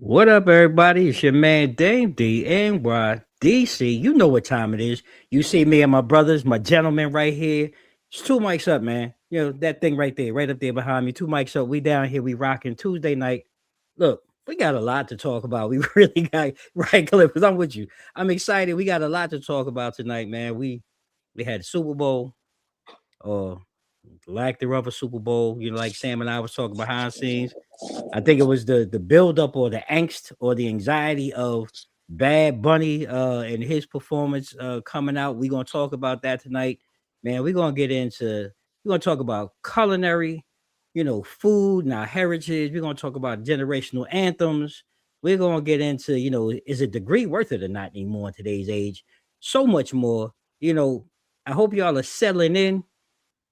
What up, everybody? It's your man Dame DNYDC. You know what time it is. You see me and my brothers, my gentlemen right here. It's two mics up, man. You know that thing right there, right up there behind me. Two mics up. We down here. We rocking Tuesday night. Look, we got a lot to talk about. We really got right, Clip. Because I'm with you. I'm excited. We got a lot to talk about tonight, man. We had the Super Bowl, or lack thereof a Super Bowl. You know, like Sam and I was talking behind scenes. I think it was the buildup or the angst or the anxiety of Bad Bunny and his performance coming out. We're gonna talk about that tonight, man. We're gonna talk about culinary, food and our heritage. We're gonna talk about generational anthems. We're gonna get into, is a degree worth it or not anymore in today's age? So much more. You know, I hope y'all are settling in.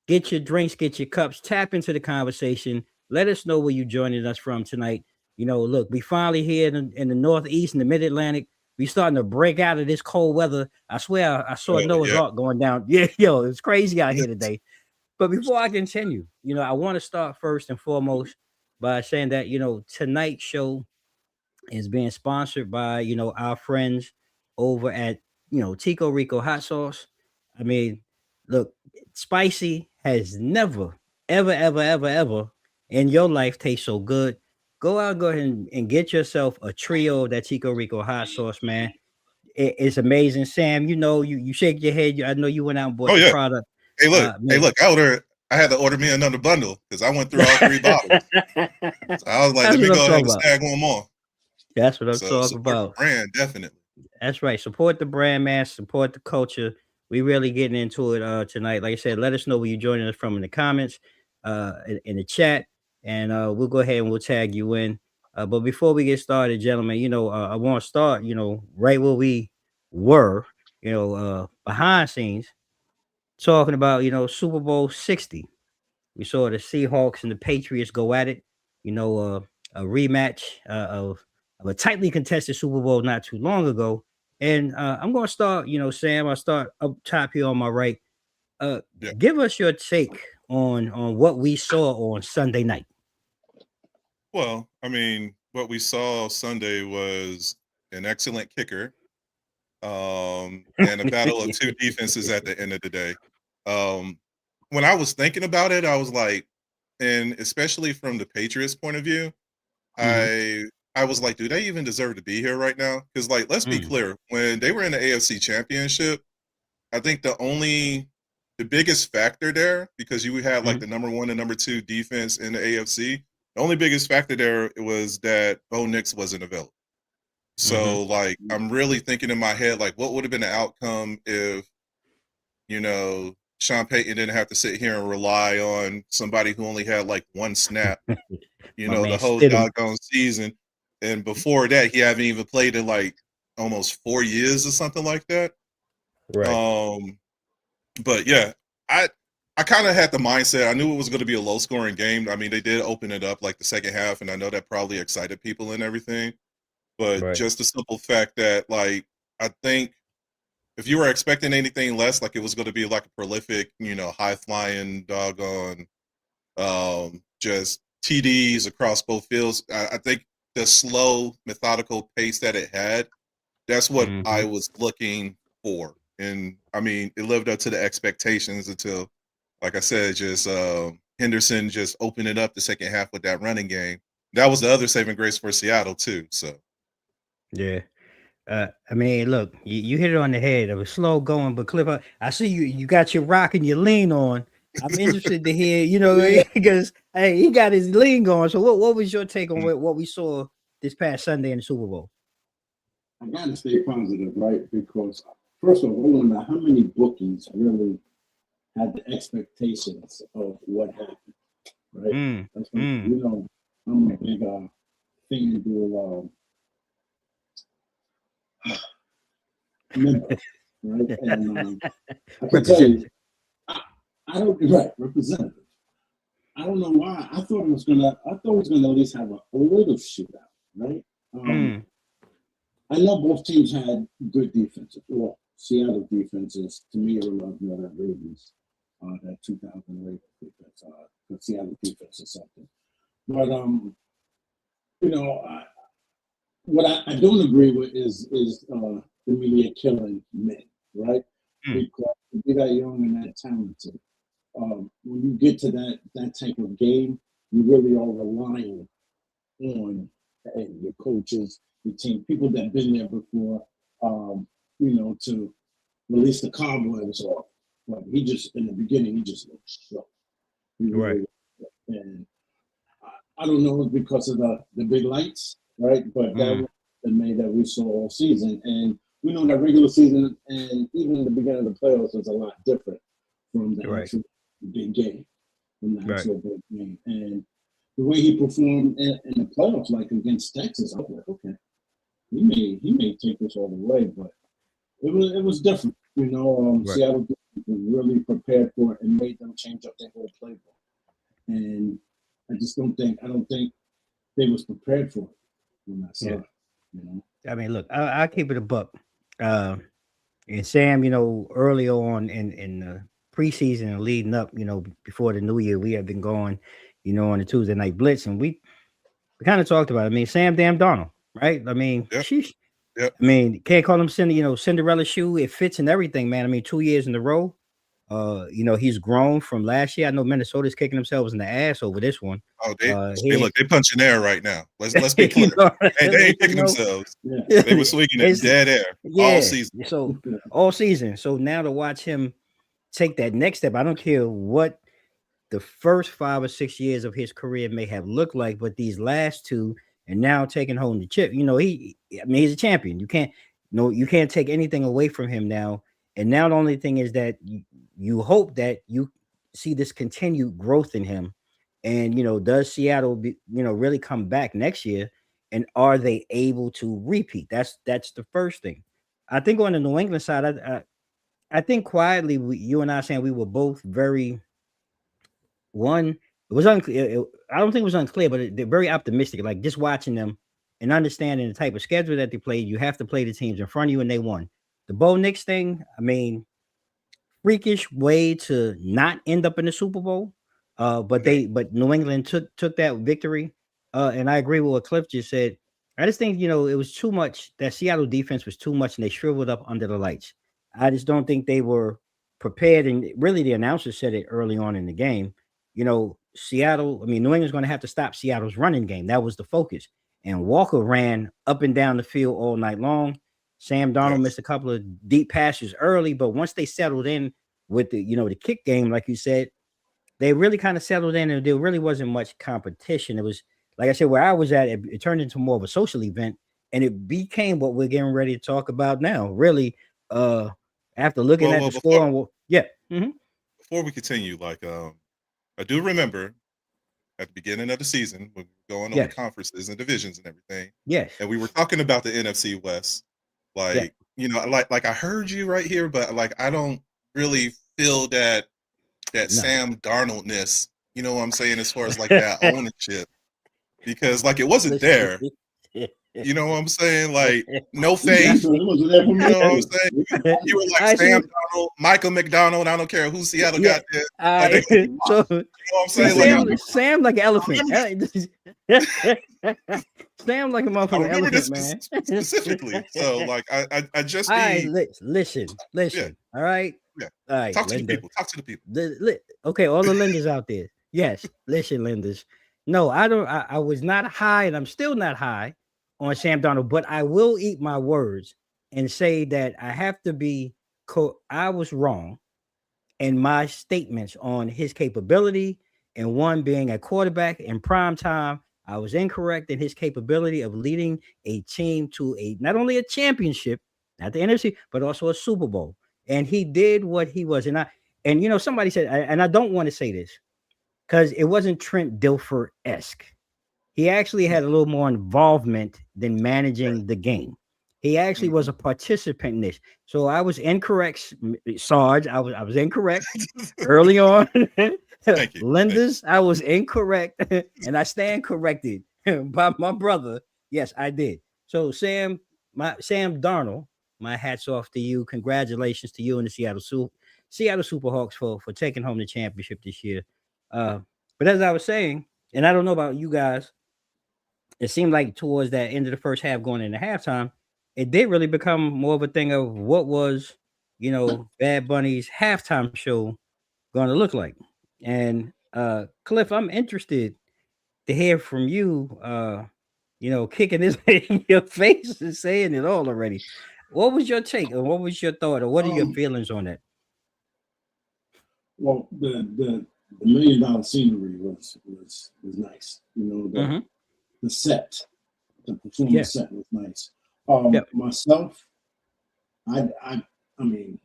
Get your drinks, get your cups, tap into the conversation. Let us know where you're joining us from tonight. Look, we finally here in the Northeast and the Mid Atlantic. We starting to break out of this cold weather. I swear, I saw Noah's Yeah. Ark going down. Yeah, yo, it's crazy out here today. But before I continue, I want to start first and foremost by saying that tonight's show is being sponsored by our friends over at Tico Rico Hot Sauce. I mean, look, spicy has never, ever, ever, ever, ever in your life taste so good. Go ahead and get yourself a trio of that Tico Rico Hot Sauce, man. It's amazing, Sam. You shake your head. I know you went out and bought Oh the yeah. product. Hey Man. look. I had to order me another bundle because I went through all three bottles. So I was like, That's let me what I'm go ahead talking and about. snag one more. That's what I'm So talking support the about. brand, definitely. That's right. Support the brand, man. Support the culture. We really getting into it tonight. Like I said, let us know where you're joining us from in the comments, in the chat, and we'll go ahead and we'll tag you in. But before we get started, gentlemen, I want to start, right where we were, behind scenes, talking about, Super Bowl 60. We saw the Seahawks and the Patriots go at it. A rematch of a tightly contested Super Bowl not too long ago. And I'm going to start, Sam. I'll start up top here on my right. Uh, Yeah. Give us your take on what we saw on Sunday night. Well, I mean, what we saw Sunday was an excellent kicker, and a battle of two defenses at the end of the day. Um, when I was thinking about it, I was like, and especially from the Patriots' point of view, Mhm, I was like, do they even deserve to be here right now? Because like, let's be mm, clear, when they were in the AFC Championship, I think the biggest factor there, because you had like mhm, the number one and number two defense in the AFC, the only biggest factor there was that Bo Nix wasn't available. mhm. So like I'm really thinking in my head, like what would have been the outcome if, Sean Payton didn't have to sit here and rely on somebody who only had like one snap, My the man whole Stidham. doggone season. And before that, he haven't even played in like almost 4 years or something like that. Right. Um, but yeah, I I kind of had the mindset. I knew it was going to be a low scoring game. I mean, they did open it up like the second half, and I know that probably excited people and everything. But Right. just the simple fact that, like, I think if you were expecting anything less, like it was going to be like a prolific, high flying, doggone, just TDs across both fields. I think the slow, methodical pace that it had, that's what I Mhm. was looking for. And I mean, it lived up to the expectations until, like I said, just Henderson just opened it up the second half with that running game. That was the other saving grace for Seattle too. So Yeah. I mean, look, you hit it on the head. It was slow going, but Cliff, I see you got your rock and your lean on. I'm interested to hear, Yeah, because hey, he got his lean going. So what was your take on mm, what we saw this past Sunday in the Super Bowl? I gotta stay positive, right? Because first of all, I don't know how many bookies really had the expectations of what happened, right? Mm, That's what mm, I'm a big FanDuel member, right? And I can tell you, I don't representative. I don't know why. I thought it was gonna at least have a little shootout, right? I know both teams had good defenses. Well, Seattle defenses, to me, it reminds me of that Ravens, that 2000 Ravens defense, the Seattle defense or something. But what I don't agree with is the media killing men, right? Because if you're that young and that talented, when you get to that type of game, you really are relying on your coaches, your team, people that have been there before, to release the cobwebs off. Like he just in the beginning, he just looked shook. Right. And I don't know if it's because of the big lights, right? But that was the May that we saw all season. And we know that regular season and even the beginning of the playoffs was a lot different from the actual big game. And the way he performed in the playoffs, like against Texas, I was like, okay, he may take this all the way, but it was different. Seattle was really prepared for it and made them change up their whole playbook. And I don't think they was prepared for it when I saw it. I mean, look, I'll keep it a buck. And Sam, early on in the preseason and leading up, before the new year, we have been going, on the Tuesday night blitz, and we kind of talked about it. I mean, Sam damn Darnold, right? I mean, sheesh. Yep. I mean, can't call him Cinderella shoe. It fits in everything, man. I mean, 2 years in a row. He's grown from last year. I know Minnesota's kicking themselves in the ass over this one. Oh, they punching air right now. Let's be clear. They ain't kicking themselves. Yeah. They were swinging in dead air all season. So all season. So now to watch him take that next step, I don't care what the first 5 or 6 years of his career may have looked like, but these last two, and now taking home the chip, he's a champion. You can't take anything away from him now. And now the only thing is that you hope that you see this continued growth in him. And, does Seattle, really come back next year? And are they able to repeat? That's the first thing. I think on the New England side, I think quietly, you and I saying we were both very it was unclear. I don't think it was unclear, but they're very optimistic. Like just watching them and understanding the type of schedule that they played, you have to play the teams in front of you, and they won. The Bo Nix thing, I mean, freakish way to not end up in the Super Bowl. But New England took that victory. And I agree with what Cliff just said. I just think, it was too much. That Seattle defense was too much, and they shriveled up under the lights. I just don't think they were prepared. And really, the announcer said it early on in the game. Seattle, New England's going to have to stop Seattle's running game. That was the focus. And Walker ran up and down the field all night long. Sam Darnold missed a couple of deep passes early, but once they settled in with the kick game, like you said, they really kind of settled in, and there really wasn't much competition. It was, like I said, where I was at, it turned into more of a social event, and it became what we're getting ready to talk about now. Really, after looking at the score, Before we continue, I do remember at the beginning of the season when we were going over conferences and divisions and everything. Yes. And we were talking about the NFC West. I heard you right here, but I don't really feel that Sam Darnoldness, you know what I'm saying, as far as that ownership. Because it wasn't there. You know what I'm saying? No faith. You know what I'm saying? You were Sam Darnold, Michael McDonald. I don't care who Seattle got there. You know what I'm saying? Sam like an elephant. Sam like a motherfucking elephant, man. Specifically. So I just listen. Yeah. All right. Yeah. All right. Talk to the people. Okay, all the lenders out there. Yes, listen, lenders. No, I don't. I was not high, and I'm still not high on Sam Darnold, but I will eat my words and say that I have to be. I was wrong in my statements on his capability, and one being a quarterback in prime time. I was incorrect in his capability of leading a team to not only a championship, not the NFC, but also a Super Bowl. And he did what he was. And somebody said, and I don't want to say this because it wasn't Trent Dilfer-esque. he actually had a little more involvement than managing the game. He actually was a participant in this. So I was incorrect, Sarge. I was incorrect early on. Thank you. Lenders, I was incorrect, and I stand corrected by my brother. Yes, I did. So Sam Darnold, my hats off to you. Congratulations to you and the Seattle Superhawks for taking home the championship this year. But as I was saying, and I don't know about you guys, it seemed like towards that end of the first half, going into halftime, it did really become more of a thing of what was, Bad Bunny's halftime show going to look like. And Cliff, I'm interested to hear from you. Kicking this in your face and saying it all already. What was your take, or what was your thought, or what are your feelings on that? Well, the $1 million scenery was nice. The set, the performance set was nice. Myself, I mean,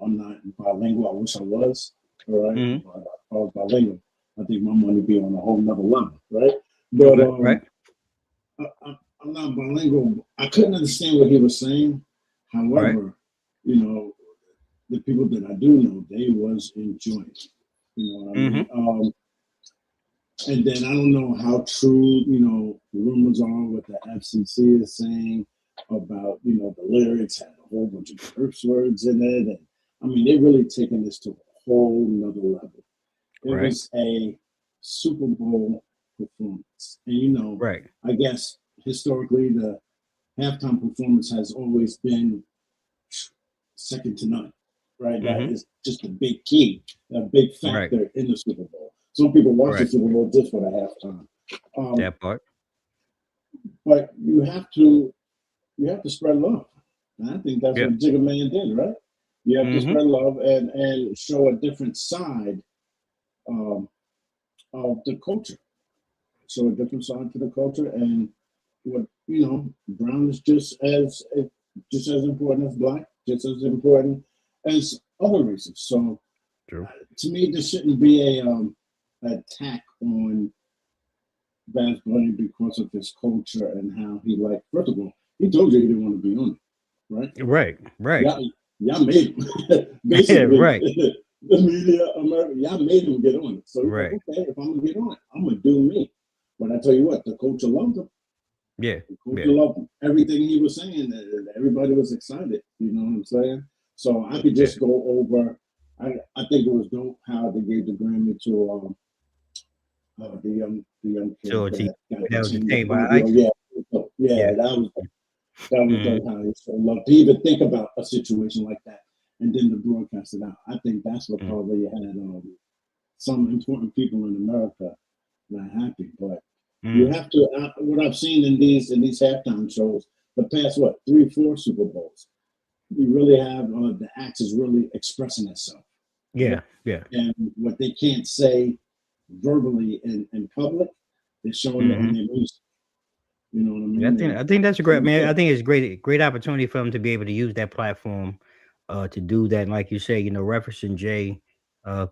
I'm not bilingual. I wish I was. All right, but if I was bilingual, I think my money would be on a whole nother level, right? But right. I'm not bilingual. I couldn't understand what he was saying. However, the people that I do know, they was enjoying. You know what I mean? And then I don't know how true, the rumors are, what the FCC is saying about, the lyrics had a whole bunch of curse words in it. And I mean, they're really taking this to a whole nother level. It was a Super Bowl performance. And, I guess historically, the halftime performance has always been second to none, right? That is just a big key, a big factor in the Super Bowl. Some people watch the Super Bowl just for the halftime. That part. But you have to spread love. And I think that's what Jigga Man did, right? You have to spread love and show a different side of the culture. Show a different side to the culture, and what brown is just as important as black, just as important as other races. So, to me, this shouldn't be a attack on Bad Bunny because of his culture and how he liked. First of all, he told you he didn't want to be on it, right? Right. Y'all made him. Basically, the media, America, y'all made him get on it. So he's like, okay, if I'm gonna get on it, I'm gonna do me. But I tell you what, the culture loved him. Yeah, the culture loved him. Everything he was saying, everybody was excited. You know what I'm saying? So I could just go over. I think it was dope how they gave the Grammy to the young kid. That was the thing. That was dope how he so loved to even think about a situation like that, and then to broadcast it out. I think that's what probably had some important people in America not happy. But you have to. What I've seen in these halftime shows, the past 3-4 Super Bowls, you really have the acts is really expressing itself. Yeah. And what they can't say verbally in public, they're showing it on their music. You know what I mean? I think that's a great, man. I think it's great opportunity for them to be able to use that platform to do that. And like you say, referencing Jay,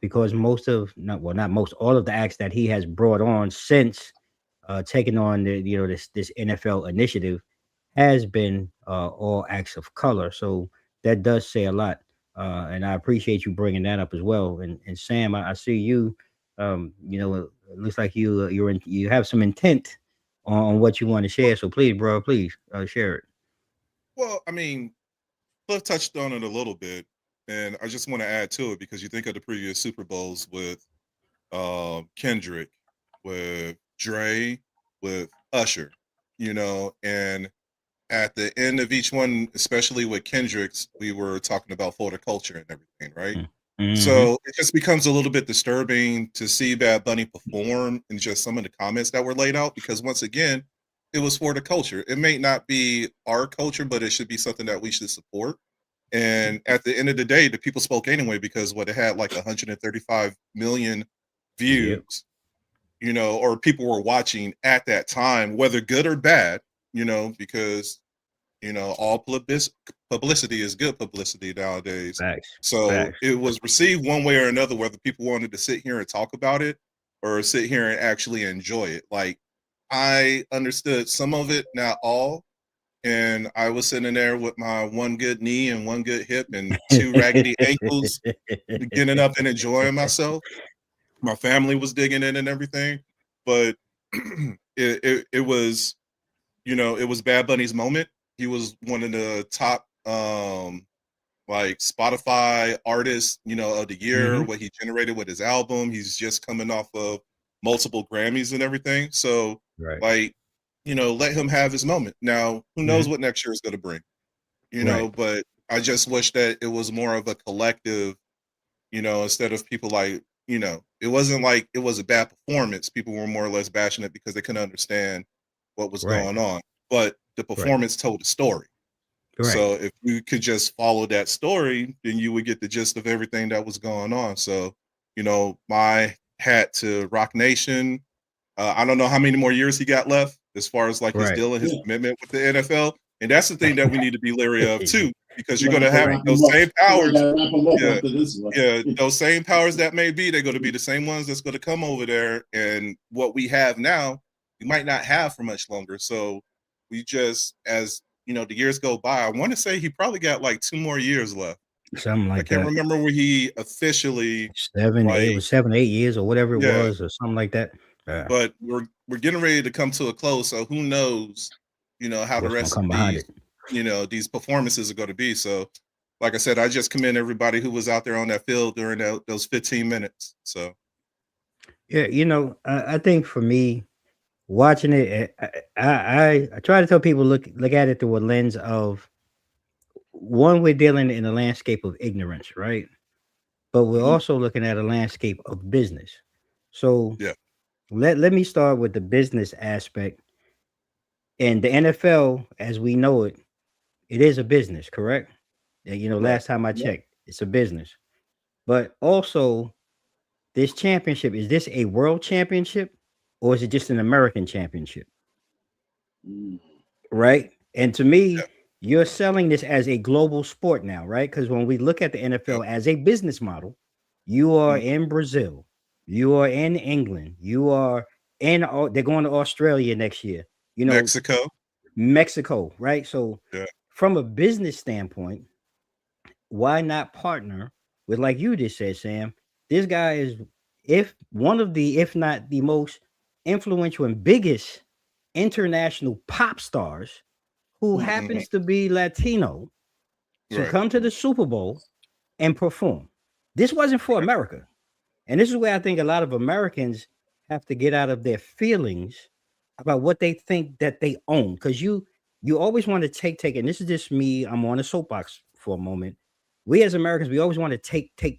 because all of the acts that he has brought on since taking on this NFL initiative has been all acts of color. So that does say a lot. And I appreciate you bringing that up as well. And Sam, I see you. It looks like you have some intent on what you want to share. So please, bro, share it. Well, I mean, Cliff touched on it a little bit, and I just want to add to it because you think of the previous Super Bowls with Kendrick, with Dre, with Usher, and at the end of each one, especially with Kendrick's, we were talking about Florida culture and everything, right? So it just becomes a little bit disturbing to see Bad Bunny perform and just some of the comments that were laid out, because once again, it was for the culture. It may not be our culture, but it should be something that we should support. And at the end of the day, the people spoke anyway, because it had like 135 million views, or people were watching at that time, whether good or bad, because all publicity is good publicity nowadays. So it was received one way or another, whether people wanted to sit here and talk about it or sit here and actually enjoy it. Like, I understood some of it, not all. And I was sitting there with my one good knee and one good hip and two raggedy ankles, getting up and enjoying myself. My family was digging in and everything, but it was, it was Bad Bunny's moment. He was one of the top like Spotify artists, of the year, what he generated with his album. He's just coming off of multiple Grammys and everything. So Right. like, let him have his moment. Now, who knows what next year is going to bring, Right. but I just wish that it was more of a collective, instead of people like, it wasn't like it was a bad performance. People were more or less bashing it because they couldn't understand what was Right. going on. But the performance told a story. Right. So if you could just follow that story, then you would get the gist of everything that was going on. So, my hat to Rock Nation. I don't know how many more years he got left as far as like his Right. deal and his commitment with the NFL. And that's the thing that we need to be leery of too, because you're We're going to gonna have wrap those him up. same We powers. gotta wrap him up Yeah. after this one. Yeah, those same powers that may be, they're going to be the same ones that's going to come over there. And what we have now, we might not have for much longer. So we just, as the years go by, I want to say he probably got like 2 more years left. Something I like can't that. remember where he officially, 7, 8, like, it was 7, 8 years or whatever it Yeah. was, or something like that. but we're getting ready to come to a close. So who knows, how the What's gonna rest come of behind these, it? these performances are going to be. So, like I said, I just commend everybody who was out there on that field during those 15 minutes. So, Yeah, I think for me, watching it, I try to tell people look at it through a lens of one, we're dealing in a landscape of ignorance, right? But we're Mhm. also looking at a landscape of business. So Yeah. let me start with the business aspect. And the NFL, as we know it, it is a business, correct? Right. Last time I Yep. checked, it's a business. But also, this championship, is this a world championship or is it just an American championship? Mm. Right. And to me, Yeah. you're selling this as a global sport now, right? Because when we look at the NFL as a business model, you are Mhm. in Brazil, you are in England, you are they're going to Australia next year, Mexico, right? So, Yeah. from a business standpoint, why not partner with, like you just said, Sam? This guy is, if not the most influential and biggest international pop stars who Mhm. happens to be Latino to Right. come to the Super Bowl and perform. This wasn't for America. And this is where I think a lot of Americans have to get out of their feelings about what they think that they own. Because you always want to take, and this is just me, I'm on a soapbox for a moment. We as Americans, we always want to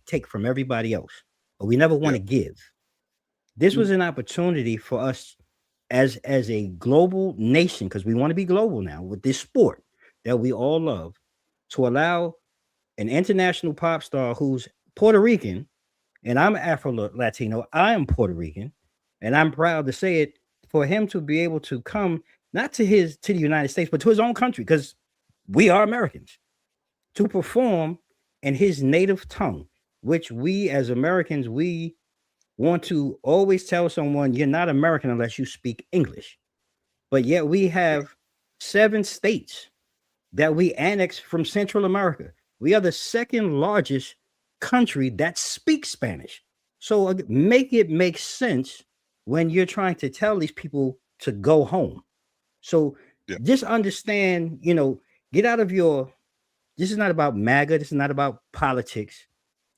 take from everybody else, but we never want to give. This was an opportunity for us as a global nation, because we want to be global now with this sport that we all love, to allow an international pop star who's Puerto Rican, and I'm Afro Latino, I am Puerto Rican, and I'm proud to say it, for him to be able to come not to the United States, but to his own country, because we are Americans, to perform in his native tongue, which we as Americans, we want to always tell someone you're not American unless you speak English. But yet we have 7 states that we annexed from Central America. We are the second largest country that speaks Spanish. So make it make sense when you're trying to tell these people to go home. So Yeah. just understand, get out of your, this is not about MAGA. This is not about politics.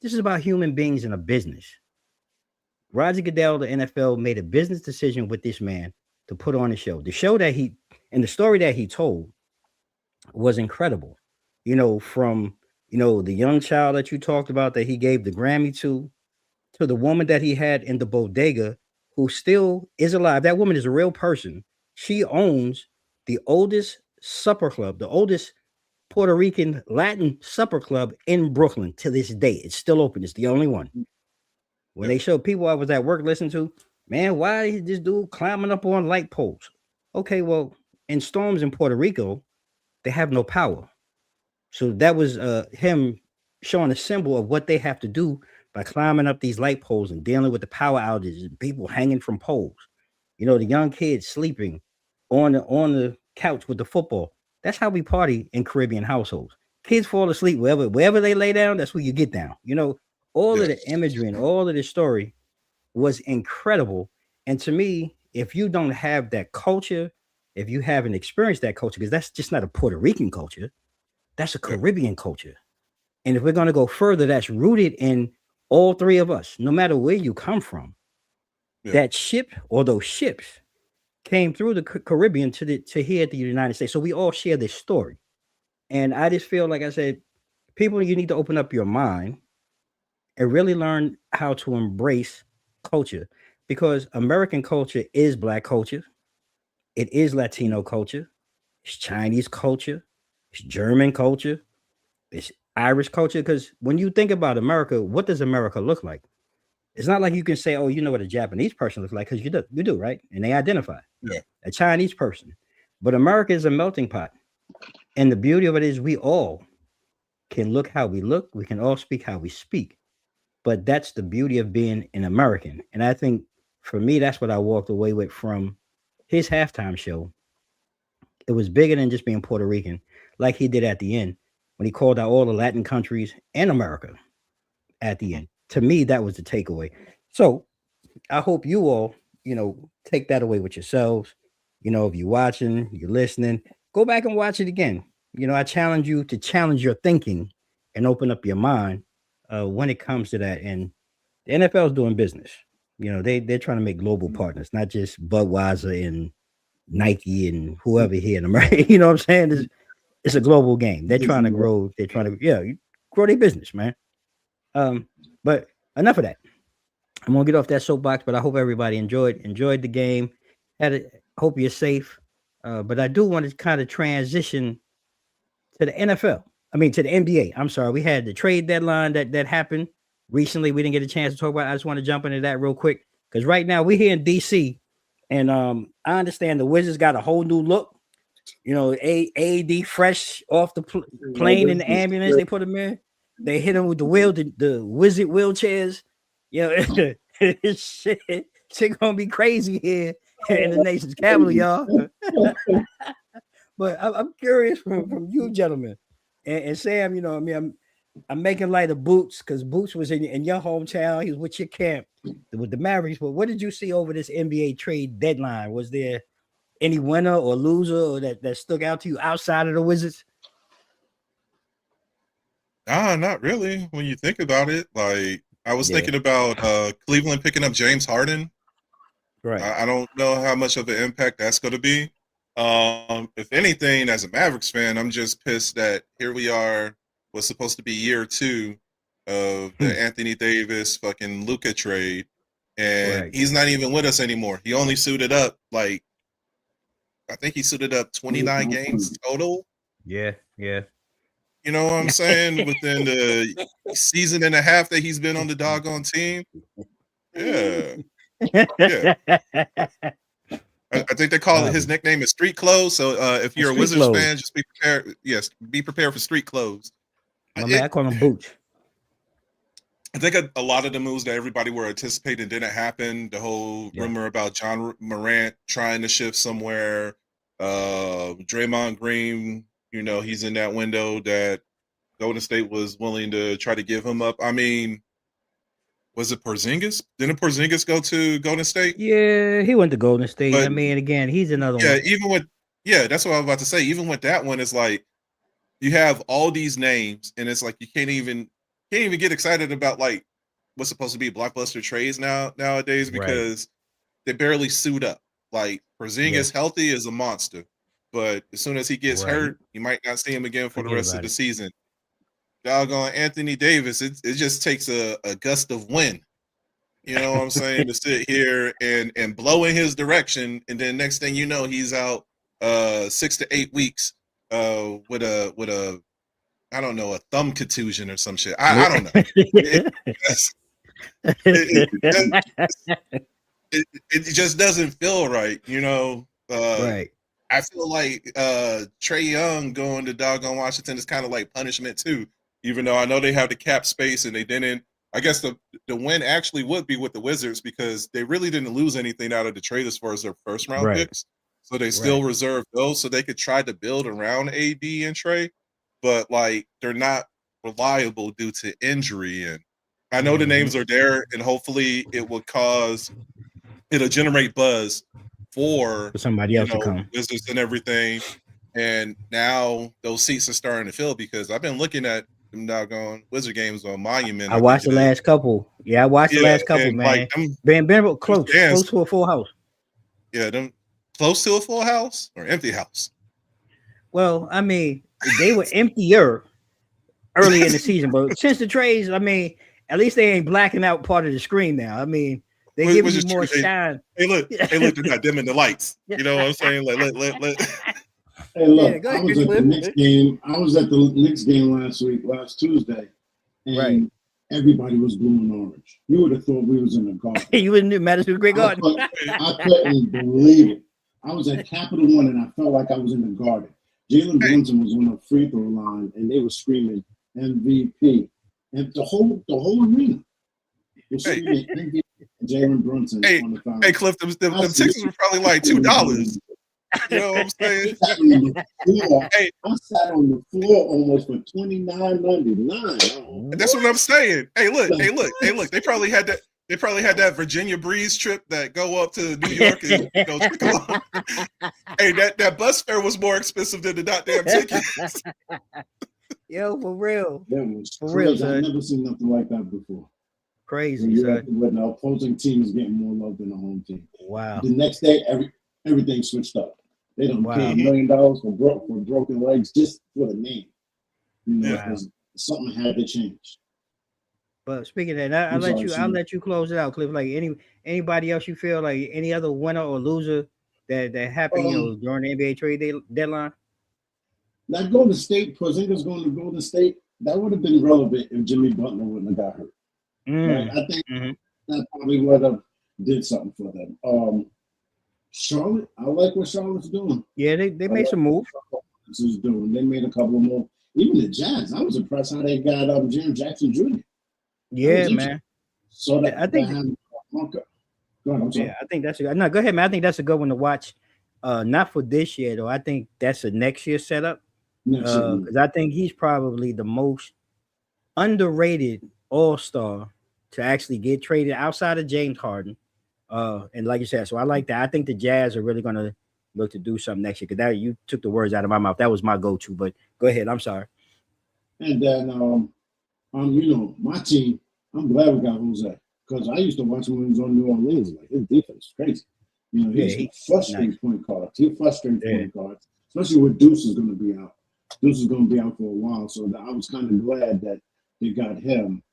This is about human beings in a business. Roger Goodell, the NFL, made a business decision with this man to put on a show. The show that and the story that he told was incredible. From the young child that you talked about that he gave the Grammy to the woman that he had in the bodega who still is alive. That woman is a real person. She owns the oldest supper club, the oldest Puerto Rican Latin supper club in Brooklyn to this day. It's still open. It's the only one. When they showed people I was at work listening to, man, why is this dude climbing up on light poles? Okay, well, in storms in Puerto Rico, they have no power. So that was him showing a symbol of what they have to do by climbing up these light poles and dealing with the power outages and people hanging from poles. You know, the young kids sleeping on the couch with the football. That's how we party in Caribbean households. Kids fall asleep wherever they lay down. That's where you get down. You know, all of the Yes. imagery and all of the story was incredible. And to me, if you don't have that culture, if you haven't experienced that culture, because that's just not a Puerto Rican culture, that's a Yeah. Caribbean culture. And if we're going to go further, that's rooted in all three of us, no matter where you come from. Yeah. That ship or those ships came through the Caribbean to here at the United States. So we all share this story. And I just feel like I said, people, you need to open up your mind and really learn how to embrace culture, because American culture is Black culture, it is Latino culture, it's Chinese culture, it's German culture, it's Irish culture. Because when you think about America, what does America look like? It's not like you can say, "Oh, you know what a Japanese person looks like," because you do, right? And they identify Yeah. a Chinese person. But America is a melting pot, and the beauty of it is we all can look how we look. We can all speak how we speak. But that's the beauty of being an American. And I think for me, that's what I walked away with from his halftime show. It was bigger than just being Puerto Rican, like he did at the end when he called out all the Latin countries and America at the end. To me, that was the takeaway. So I hope you all, take that away with yourselves. If you're watching, you're listening, go back and watch it again. I challenge you to challenge your thinking and open up your mind when it comes to that. And the NFL is doing business. They're trying to make global partners, not just Budweiser and Nike and whoever here in America. You know what I'm saying? It's a global game. They're trying to grow. They're trying to grow their business, man. But enough of that. I'm gonna get off that soapbox, but I hope everybody enjoyed the game. Hope you're safe. But I do want to kind of transition to the NFL. I mean, to the NBA. I'm sorry, we had the trade deadline that happened recently. We didn't get a chance to talk about it. I just want to jump into that real quick because right now we're here in DC, and I understand the Wizards got a whole new look. AD fresh off the plane in the ambulance. They put him in. They hit him with the Wizard wheelchairs. Shit gonna be crazy here in the nation's capital, y'all. But I'm curious from you gentlemen and Sam. I'm making light of Boots because Boots was in your hometown. He was with your camp with the Mavericks. But what did you see over this NBA trade deadline? Was there any winner or loser or that stuck out to you outside of the Wizards? Not really. When you think about it, like I was thinking about Cleveland picking up James Harden. Right. I don't know how much of an impact that's going to be. If anything, as a Mavericks fan, I'm just pissed that here we are. Was supposed to be year 2 of the Anthony Davis fucking Luka trade, and he's not even with us anymore. He only suited up I think he suited up 29 games total. Yeah. You know what I'm saying? Within the season and a half that he's been on the doggone team. Yeah. I think they call it, his nickname is Street Clothes. So if you're a Wizards fan, just be prepared. Yes, be prepared for street clothes. I call him Boots. I think a lot of the moves that everybody were anticipating didn't happen. The whole rumor about John Morant trying to shift somewhere, Draymond Green, he's in that window that Golden State was willing to try to give him up. I mean, was it Porzingis? Didn't Porzingis go to Golden State? Yeah, he went to Golden State. But, I mean, again, he's another one. That's what I was about to say. Even with that one, it's like you have all these names, and it's like you can't even get excited about like what's supposed to be blockbuster trades nowadays because they barely suit up. Like Porzingis healthy is a monster, but as soon as he gets hurt, you might not see him again for the rest of the season. Doggone Anthony Davis, it just takes a gust of wind. You know what I'm saying? To sit here and blow in his direction, and then next thing you know, he's out 6 to 8 weeks with a I don't know, a thumb contusion or some shit. I don't know. It just doesn't feel right, Right. I feel like Trae Young going to doggone Washington is kind of like punishment too. Even though I know they have the cap space and they didn't I guess the win actually would be with the Wizards because they really didn't lose anything out of the trade as far as their first round Right. picks. So they still Right. reserved those so they could try to build around AD and Trey, but like they're not reliable due to injury. And I know the names are there, and hopefully it'll generate buzz for For somebody else to come. Wizards and everything. And now those seats are starting to fill because I've been looking at them doggone Wizard games on Monument. I watched the last couple. Yeah, I watched the last couple, and, man. like, them Been close fans- to a full house. Yeah, them close to a full house or empty house. Well, I mean, they were emptier early in the season, but since the trades, I mean, at least they ain't blacking out part of the screen now. I mean, they Which give is you more true. shine. Hey, look, they're not dimming the lights. You know what I'm saying? Like, let. Hey, look, Yeah, go I ahead, was at the Cliff. Knicks game. I was at the Knicks game last Tuesday, and Right. everybody was blue and orange. You would have thought we was in the garden. You was in Madison Square Garden. I couldn't believe it. I was at Capital One, and I felt like I was in the garden. Jalen Brunson was on the free throw line, and they were screaming MVP, and the whole arena was screaming MVP. Jalen Brunson on the foul. Hey, Cliff, them tickets were probably like $2. You know what I'm saying? I sat on the floor almost for $29.99. That's what I'm saying. Hey, look. They probably had that. They probably had that Virginia Breeze trip that go up to New York and trickle on. Hey, that bus fare was more expensive than the goddamn tickets. Yo, for real. That was For real, crazy. I've son. never seen nothing like that before. Crazy, son. When the opposing team is getting more love than the home team. Wow. The next day, everything switched up. They don't Wow. pay $1 million for broken legs just for the name. You know, Yeah. 'cause something had to change. But speaking of that, I'll let you close it out, Cliff. Like anybody else you feel like any other winner or loser that happened, during the NBA trade deadline? That Golden State, Porzingis going to Golden State, that would have been relevant if Jimmy Butler wouldn't have got hurt. Like, I think that probably would have did something for them. Charlotte, I like what Charlotte's doing. Yeah, they made some moves. They made a couple more. Even the Jazz, I was impressed how they got Jaren Jackson Jr. Yeah, man. So that I think. go ahead, I'm sorry. Yeah, I think that's a no. Go ahead, man. I think that's a good one to watch. Not for this year though. I think that's a next year setup. Because I think he's probably the most underrated all-star to actually get traded outside of James Harden. And like you said, so I like that. I think the Jazz are really gonna look to do something next year. Because that you took the words out of my mouth. That was my go-to. But go ahead. I'm sorry. And then my team, I'm glad we got Jose. Because I used to watch him when he was on New Orleans. Like his defense is crazy. You know, he's a frustrating point guard. He's a frustrating point guard, especially with Deuce is going to be out. Deuce is going to be out for a while, so I was kind of glad that they got him.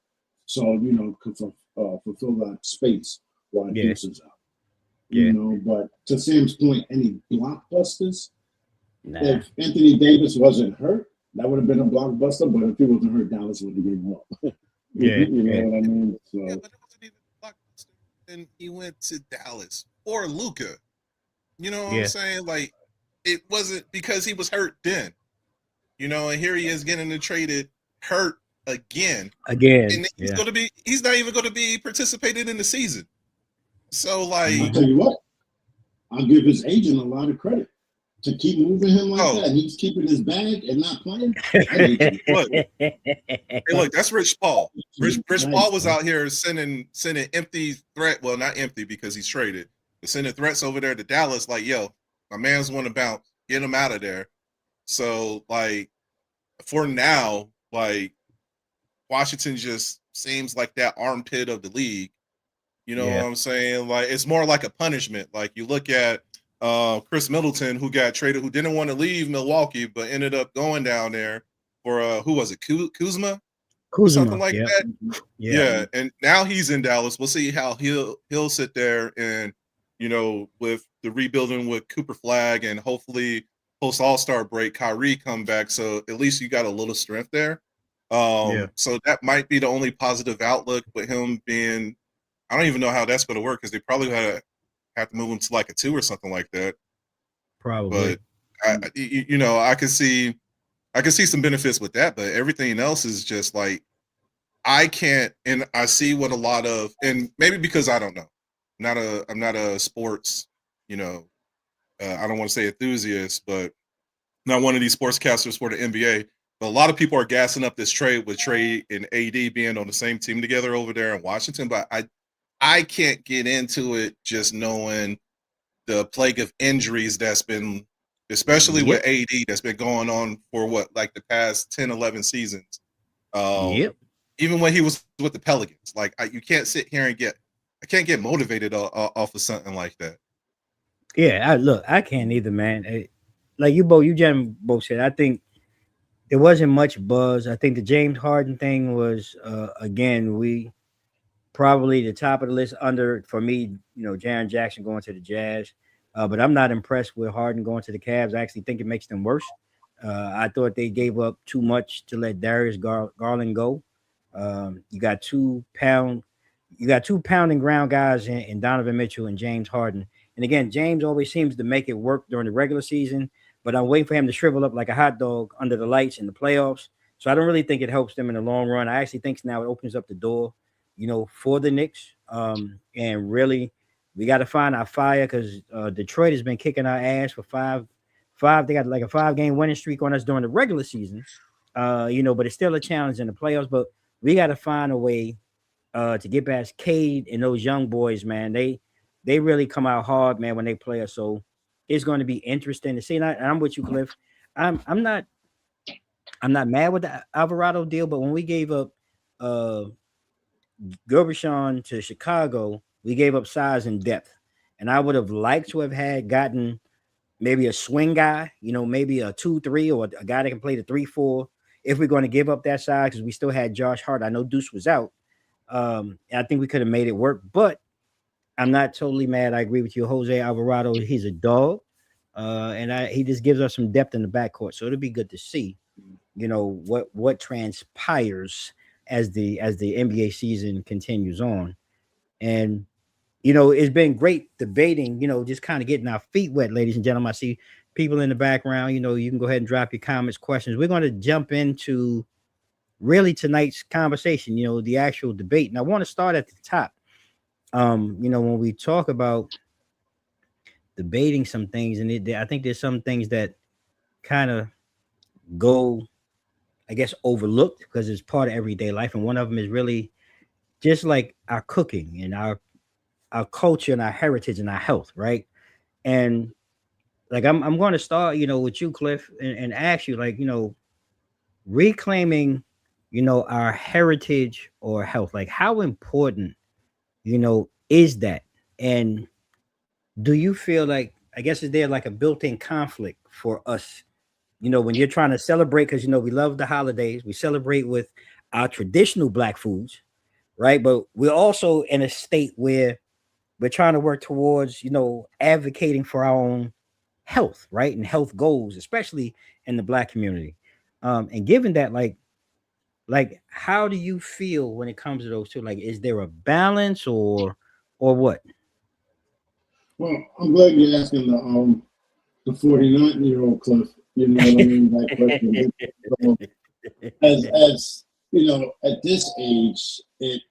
So could fulfill that space while Deuce is out. But to Sam's point, any blockbusters? Nah. If Anthony Davis wasn't hurt, that would have been a blockbuster. But if he wasn't hurt, Dallas would have given him up. You know what I mean? So. Yeah, but it wasn't even a blockbuster. And he went to Dallas or Luka. You know what I'm saying? Like, it wasn't because he was hurt then. And here he is getting traded hurt again. And he's not even going to be participating in the season. So, like, I'll tell you what, I'll give his agent a lot of credit to keep moving him like that. And he's keeping his bag and not playing. Look, that's Rich Paul. Rich Paul was out here sending empty threat. Well, not empty because he's traded, but sending threats over there to Dallas. Like, yo, my man's want to bounce. Get him out of there. So, like, for now, like, Washington just seems like that armpit of the league. You know what I'm saying? Like, it's more like a punishment. Like, you look at Chris Middleton, who got traded, who didn't want to leave Milwaukee, but ended up going down there for who was it? Kuzma? Something like that. Yeah. And now he's in Dallas. We'll see how he'll sit there and, with the rebuilding with Cooper Flag and hopefully post All-Star break, Kyrie come back. So at least you got a little strength there. So that might be the only positive outlook with him being, I don't even know how that's going to work because they probably have to move him to like a 2 or something like that. Probably. But I can see some benefits with that, but everything else is just like, I can't, and I see what a lot of, and maybe because I don't know, I'm not a sports, you know, I don't want to say enthusiast, but not one of these sportscasters for the NBA. But a lot of people are gassing up this trade with Trey and AD being on the same team together over there in Washington. But I can't get into it just knowing the plague of injuries that's been, especially with AD, that's been going on for what, like the past 10, 11 seasons. Even when he was with the Pelicans, like you can't sit here and I can't get motivated off of something like that. Yeah, look, I can't either, man. Like you gentlemen both said, I think there wasn't much buzz. I think the James Harden thing was, again, we probably the top of the list under, for me, you know, Jaren Jackson going to the Jazz. But I'm not impressed with Harden going to the Cavs. I actually think it makes them worse. I thought they gave up too much to let Darius Garland go. You got two pound and ground guys in Donovan Mitchell and James Harden. And again, James always seems to make it work during the regular season, but I'm waiting for him to shrivel up like a hot dog under the lights in the playoffs. So I don't really think it helps them in the long run. I actually think now it opens up the door, you know, for the Knicks. And really, we got to find our fire because Detroit has been kicking our ass for five. They got like a 5-game winning streak on us during the regular season. You know, but it's still a challenge in the playoffs. But we got to find a way to get past Cade and those young boys, man. They really come out hard, man, when they play us. So it's going to be interesting to see. And I'm with you, Cliff. I'm not mad with the Alvarado deal, but when we gave up Gilbertson to Chicago, we gave up size and depth. And I would have liked to have gotten maybe a swing guy, you know, maybe a 2-3 or a guy that can play the 3-4 if we're going to give up that size, because we still had Josh Hart. I know Deuce was out. I think we could have made it work, but I'm not totally mad. I agree with you, Jose Alvarado. He's a dog, and he just gives us some depth in the backcourt. So it'll be good to see, you know, what transpires as the NBA season continues on. And you know, it's been great debating. You know, just kind of getting our feet wet, ladies and gentlemen. I see people in the background. You know, you can go ahead and drop your comments, questions. We're going to jump into really tonight's conversation, you know, the actual debate. And I want to start at the top. You know, when we talk about debating some things, and I think there's some things that kind of go, I guess, overlooked because it's part of everyday life. And one of them is really just like our cooking and our culture and our heritage and our health, right? And like I'm going to start, you know, with you, Cliff, and ask you, like, you know, reclaiming, you know, our heritage or health, like how important, you know, is that? And do you feel like, I guess, is there like a built-in conflict for us, you know, when you're trying to celebrate, because, you know, we love the holidays, we celebrate with our traditional Black foods, right? But we're also in a state where we're trying to work towards, you know, advocating for our own health, right? And health goals, especially in the Black community. And given that, like, how do you feel when it comes to those two? Like, is there a balance or what? Well, I'm glad you're asking the 49-year-old Cliff. You know what I mean? That question. As you know, at this age, it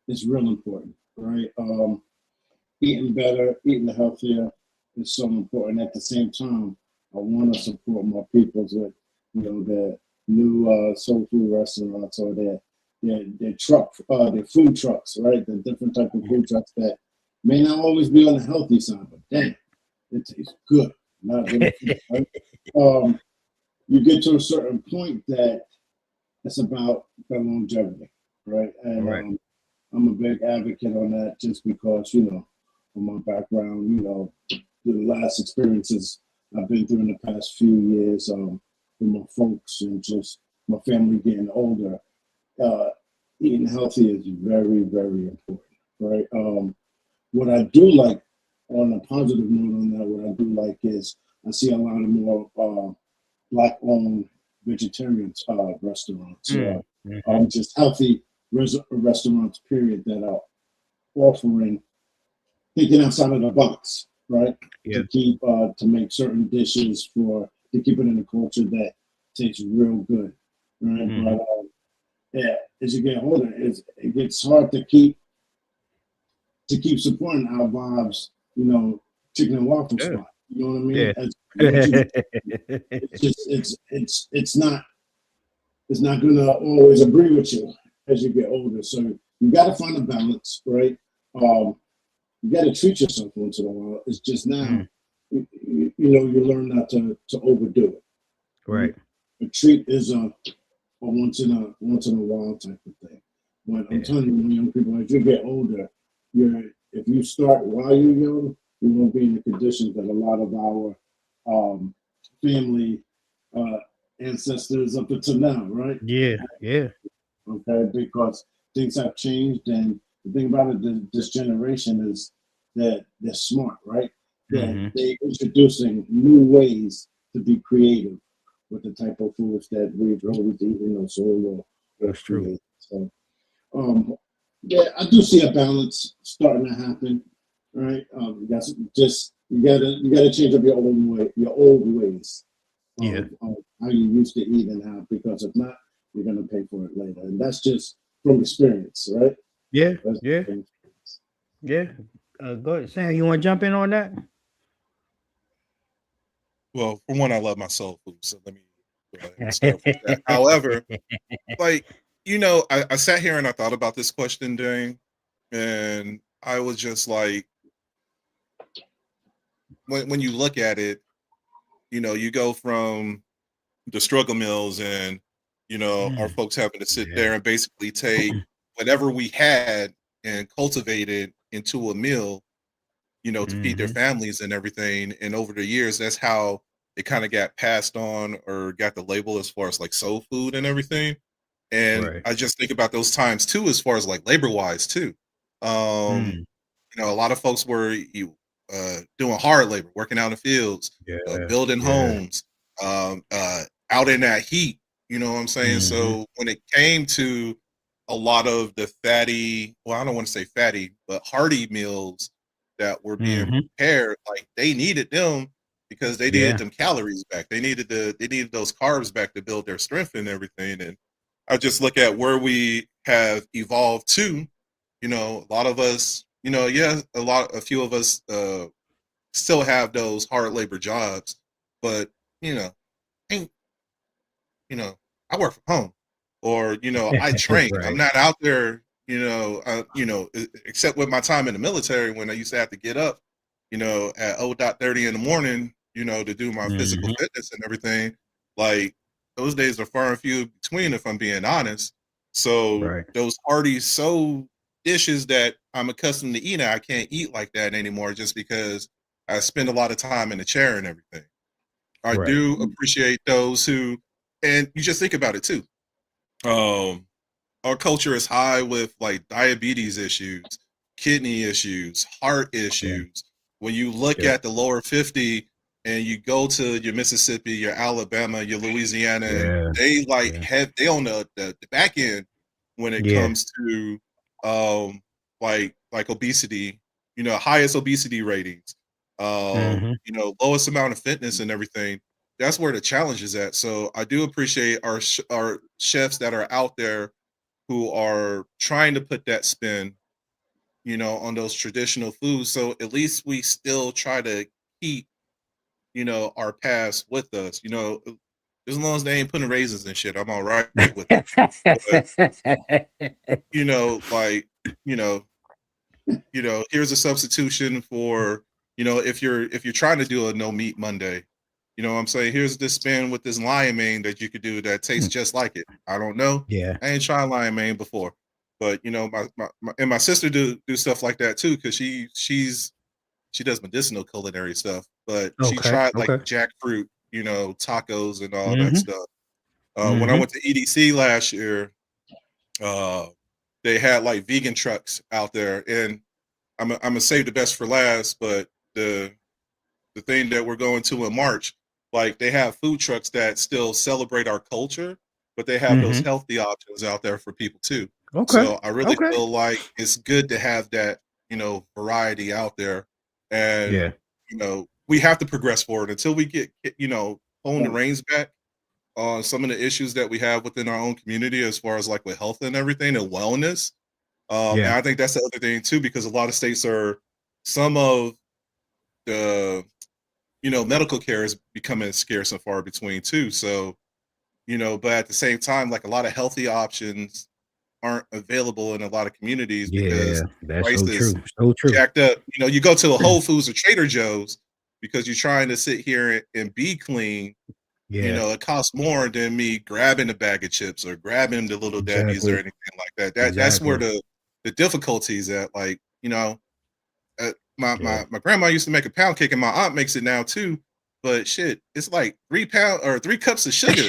is real important, right? Eating better, eating healthier is so important. At the same time, I want to support my peoples with, you know, their new soul food restaurants or their truck, their food trucks, right? The different type of food trucks that may not always be on the healthy side, but damn, it tastes good. Not really, right? You get to a certain point that it's about the longevity, right? And Right. I'm a big advocate on that, just because, you know, from my background, you know, the last experiences I've been through in the past few years, with my folks and just my family getting older, eating healthy is very, very important, right? What I do like, on a positive note on that, what I do like is I see a lot of more Black-owned vegetarian restaurants, just healthy restaurants, period, that are offering, thinking outside of the box, right? Yeah. To keep to make certain dishes to keep it in a culture that tastes real good, right? But yeah, as you get older, it gets hard to keep supporting our vibes, chicken and waffle Yeah. spot. You know what I mean? Yeah. Once you it's just it's not gonna always agree with you as you get older. So you got to find a balance, right? You got to treat yourself once in a while. It's just now, you learn not to overdo it. Right. A treat is a once in a while type of thing. When I'm telling you, young people, as you get older, if you start while you're young, you won't be in the conditions that a lot of our family ancestors up until now, right? Yeah. Yeah. Okay, because things have changed, and the thing about it, this generation is that they're smart, right? That they're introducing new ways to be creative with the type of foods that we've always eaten, or That's true. created. So, yeah, I do see a balance starting to happen, right? That's just you gotta change up your old ways of how you used to eat and how, because if not, you're gonna pay for it later, and that's just from experience, right? Yeah. That's Yeah. from- Yeah. Go ahead, Sam. You want to jump in on that? Well, for one, I love my soul food, so let me go ahead and start with that. However, like, I sat here and I thought about this question during, and I was just like, when you look at it, you go from the struggle meals and, our folks having to sit Yeah. there and basically take whatever we had and cultivate it into a meal, to feed their families and everything. And over the years, that's how it kind of got passed on or got the label as far as like soul food and everything. And Right. I just think about those times too, as far as like labor wise too. Um, a lot of folks were doing hard labor, working out in the fields, Yeah. building Yeah. homes, out in that heat. You know what I'm saying? Mm-hmm. So when it came to a lot of the fatty, well, I don't want to say fatty, but hearty meals that were being Mm-hmm. prepared, like they needed them because they needed Yeah. them calories back. They needed those carbs back to build their strength and everything. And I just look at where we have evolved to. A lot of us, a few of us still have those hard labor jobs, but you know, ain't I work from home, or I train. I'm Right. not out there, except with my time in the military when I used to have to get up, at 0:30 in the morning, to do my physical Mm-hmm. fitness and everything. Like those days are far and few between, if I'm being honest. So Right. those hearty soul dishes that I'm accustomed to eating, I can't eat like that anymore just because I spend a lot of time in the chair and everything. I Right. do appreciate those who, and you just think about it too. Um, our culture is high with like diabetes issues, kidney issues, heart Yeah. issues. When you look Yeah. at the lower 50 and you go to your Mississippi, your Alabama, your Louisiana, and Yeah. they like Yeah. have they on the back end when it Yeah. comes to like obesity, highest obesity ratings, Mm-hmm. lowest amount of fitness and everything. That's where the challenge is at. So I do appreciate our chefs that are out there who are trying to put that spin, on those traditional foods. So at least we still try to keep, our past with us. As long as they ain't putting raisins and shit, I'm all right with it. But like, you know, here's a substitution for, if you're trying to do a no meat Monday, what I'm saying, here's this spin with this lion mane that you could do that tastes just like it. I don't know. Yeah. I ain't tried lion mane before, but my sister do stuff like that too, because she does medicinal culinary stuff, but she Okay. tried like Okay. jackfruit, tacos and all that Mm-hmm. stuff. When I Mm-hmm. went to EDC last year, uh, they had like vegan trucks out there, and I'm gonna save the best for last, but the thing that we're going to in March, like they have food trucks that still celebrate our culture, but they have those Mm-hmm. healthy options out there for people too. Okay. So I really Okay. feel like it's good to have that, variety out there. And, Yeah. we have to progress forward until we get, pulling the Right. reins back. on some of the issues that we have within our own community as far as like with health and everything and wellness. And Yeah. I think that's the other thing too, because a lot of states are some of the medical care is becoming scarce and far between too. So, but at the same time, like a lot of healthy options aren't available in a lot of communities Yeah, because that's so prices true. So true. jacked up. You go to a Whole Foods or Trader Joe's because you're trying to sit here and be clean. Yeah, It costs more than me grabbing a bag of chips or grabbing the Little Debbie's or exactly. anything like that. That's where Exactly. the difficulties at. Like, Yeah. my grandma used to make a pound cake and my aunt makes it now too. But shit, it's like 3 pounds or 3 cups of sugar.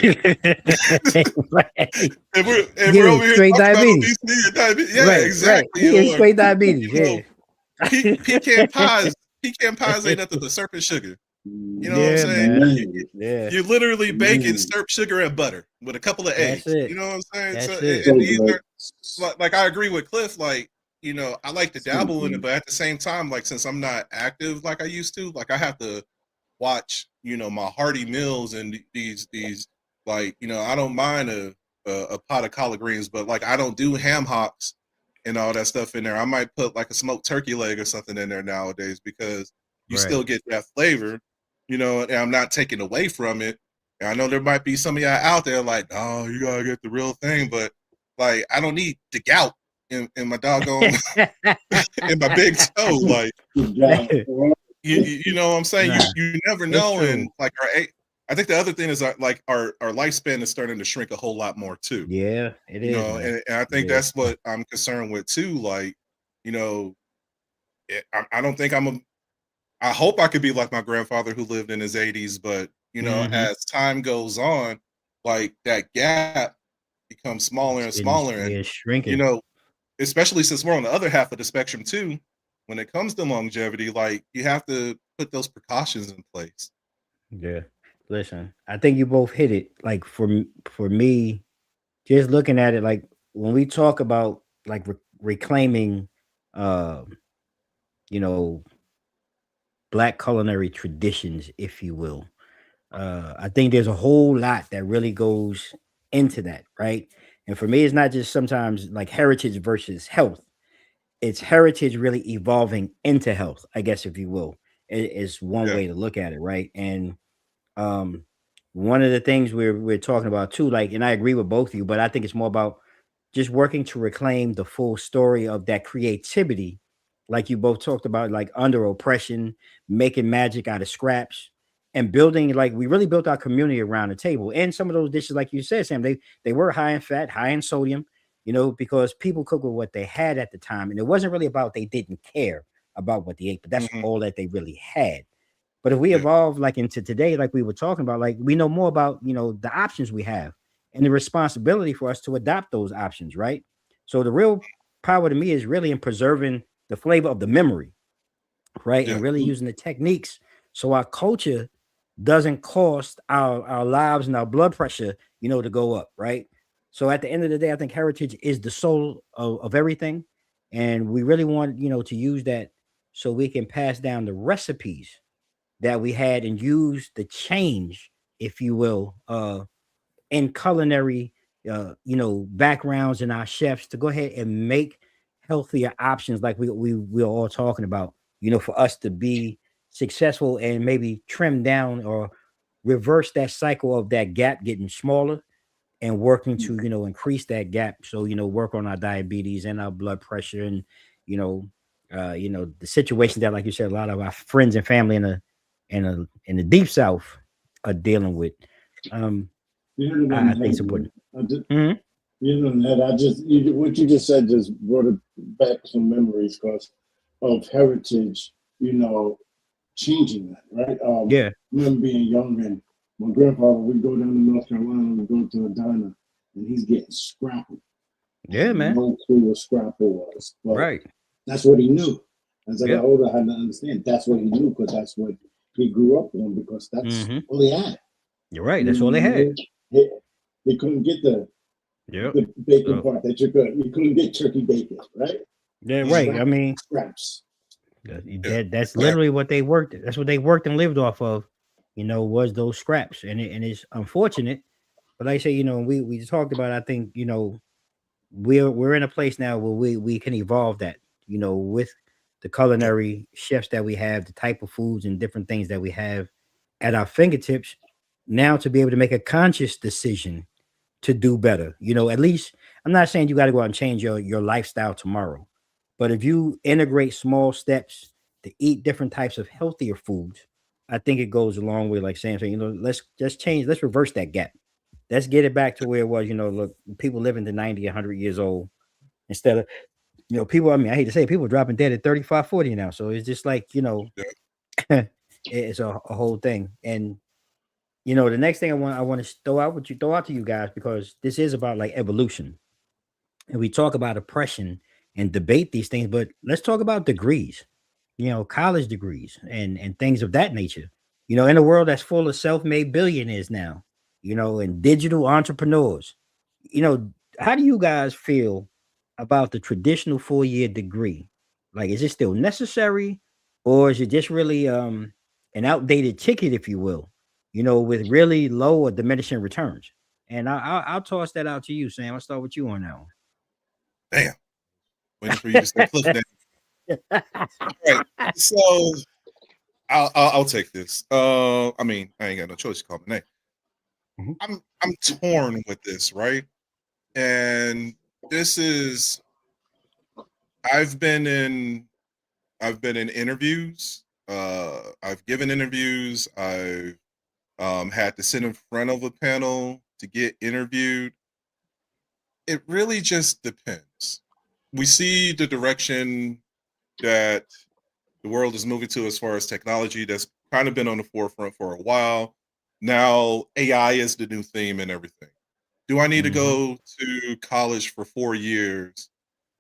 Right. And Give we're him over here straight talking about diabetes. obesity and diabetes. Yeah, Right, right. exactly. He is straight diabetes. You know, Yeah. pecan pies. Pecan pies ain't nothing but syrup sugar. You know what I'm Yeah, saying? man. Man, Yeah. You literally baking man, syrup, sugar, and butter with a couple of That's eggs. it. You know what I'm saying? So, That's it. so and these good. are like I agree with Cliff. Like, I like to So dabble in it, good. but at the same time, like since I'm not active like I used to, like I have to watch, my hearty meals and these like, I don't mind a pot of collard greens, but like I don't do ham hocks and all that stuff in there. I might put like a smoked turkey leg or something in there nowadays because you Right. still get that flavor, and I'm not taking away from it. And I know there might be some of y'all out there like, oh, you gotta get the real thing, but like I don't need the gout in my doggone in my big toe. Like Good job. you know what I'm saying? Nah, You never it's know. true. And like I think the other thing is like our lifespan is starting to shrink a whole lot more too. Yeah, it is, man. And I think It is. that's what I'm concerned with too. Like, I don't think I hope I could be like my grandfather who lived in his 80s, but Mhm. as time goes on, like that gap becomes smaller and smaller. And It's shrinking. you know, especially since we're on the other half of the spectrum too, when it comes to longevity, like you have to put those precautions in place. Yeah. Listen, I think you both hit it. Like for me, just looking at it, like when we talk about like reclaiming, um, you know, black culinary traditions, if you will. I think there's a whole lot that really goes into that, right? And for me, it's not just sometimes like heritage versus health. It's heritage really evolving into health, I guess, if you will. Is one Yeah. way to look at it, right? And um, one of the things we're talking about too, like, and I agree with both of you, but I think it's more about just working to reclaim the full story of that creativity, like you both talked about, like under oppression, making magic out of scraps, and building. Like we really built our community around the table. And some of those dishes, like you said, Sam, they were high in fat, high in sodium, because people cook with what they had at the time, and it wasn't really about they didn't care about what they ate, but that's Hmm. all that they really had. But if we Yeah. evolve like into today, like we were talking about, like we know more about, the options we have and the responsibility for us to adopt those options, right? So the real power to me is really in preserving the flavor of the memory, right? Yeah. And really using the techniques so our culture doesn't cost our lives and our blood pressure, to go up, right? So at the end of the day, I think heritage is the soul of everything. And we really want, to use that so we can pass down the recipes that we had and use the change, if you will, in culinary, backgrounds in our chefs to go ahead and make healthier options, like we're all talking about, for us to be successful and maybe trim down or reverse that cycle of that gap getting smaller and working to, increase that gap. So, work on our diabetes and our blood pressure and, you know, the situation that, like you said, a lot of our friends and family in the deep South are dealing with. Um, You hit it on I the think it's head, man. important. You hit it on the head. What you just said just brought it back some memories because of heritage, changing that, right? Yeah, I remember being young and my grandfather, we'd go down to North Carolina, we'd go to a diner and he's getting scrapple. yeah, man. No clue what scrapple was, but Right. that's what he knew. As I got Yep. older, I had to understand that's what he knew because that's what he grew up on because that's Hmm. all he had. You're right. That's all they had. They couldn't get the Yep. bacon So, part that you could. You couldn't get turkey bacon, right? yeah, Mhm. right. I mean, Scraps. that's Yeah. literally what they worked. That's what they worked and lived off of. Was those scraps, and it's unfortunate But like I say, we talked about. I think we're in a place now where we can evolve that. With the culinary chefs that we have, the type of foods and different things that we have at our fingertips now to be able to make a conscious decision to do better. At least I'm not saying you got to go out and change your lifestyle tomorrow, but if you integrate small steps to eat different types of healthier foods, I think it goes a long way. Like saying, let's just change, let's reverse that gap. Let's get it back to where it was. Look, people living to 90, 100 years old instead of, people. I mean, I hate to say it, people dropping dead at 35, 40 now. So it's just like, Yeah. it's a whole thing. And the next thing I want to throw out to you guys, because this is about like evolution, and we talk about oppression and debate these things, but let's talk about degrees, college degrees and things of that nature. In a world that's full of self-made billionaires now, and digital entrepreneurs, how do you guys feel about the traditional 4-year degree? Like, is it still necessary, or is it just really an outdated ticket, if you will? With really low or diminishing returns. And I'll toss that out to you, Sam. I'll start with you on that one. Damn. Waiting for you to say cliff down. Right. So I'll take this. I mean, I ain't got no choice to call my name. Mhm. I'm torn with this, right? And this is I've been in interviews. I've given interviews. I've had to sit in front of a panel to get interviewed. It really just depends. We see the direction that the world is moving to as far as technology. That's kind of been on the forefront for a while. Now AI is the new theme and everything. Do I need to go to college for 4 years,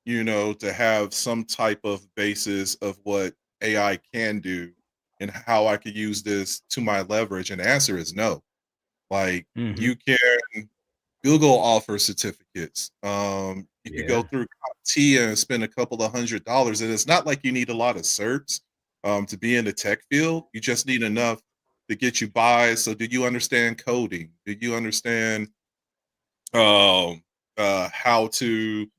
to have some type of basis of what AI can do and how I could use this to my leverage? And the answer is no. Like, you can Google offers certificates. You could go Yeah. through CompTIA and spend a couple of $100s, and it's not like you need a lot of certs to be in the tech field. You just need enough to get you by. So, do you understand coding? Do you understand how to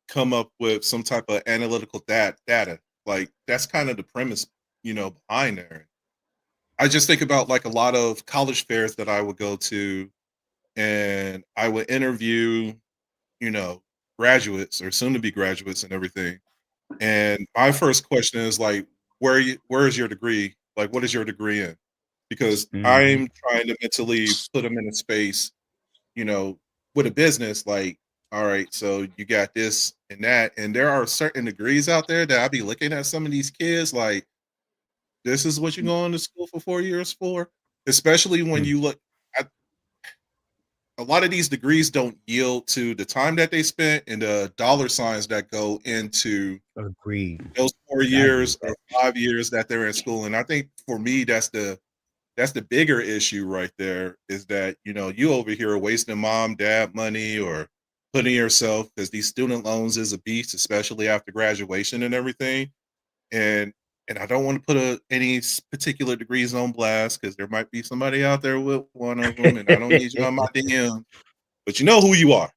come up with some type of analytical data? Like, that's kind of the premise, behind there. I just think about like a lot of college fairs that I would go to, and I would interview, you know, graduates or soon to be graduates and everything. And my first question is like, where is your degree? Like, what is your degree in? Because Mhm. I'm trying to mentally put them in a space, you know, with a business. Like, all right, so you got this and that, and there are certain degrees out there that I'll be looking at some of these kids like, this is what you're going to school for 4 years for, especially when Mm. you look. A lot of these degrees don't yield to the time that they spent and the dollar signs that go into Agreed. those 4 I agree years with or that. 5 years that they're in school. And I think for me, that's the bigger issue right there, is that, you over here are wasting mom, dad money or putting yourself, because these student loans is a beast, especially after graduation and everything. And I don't want to put particular degrees on blast, because there might be somebody out there with one of them, and I don't need you on my DM, but you know who you are.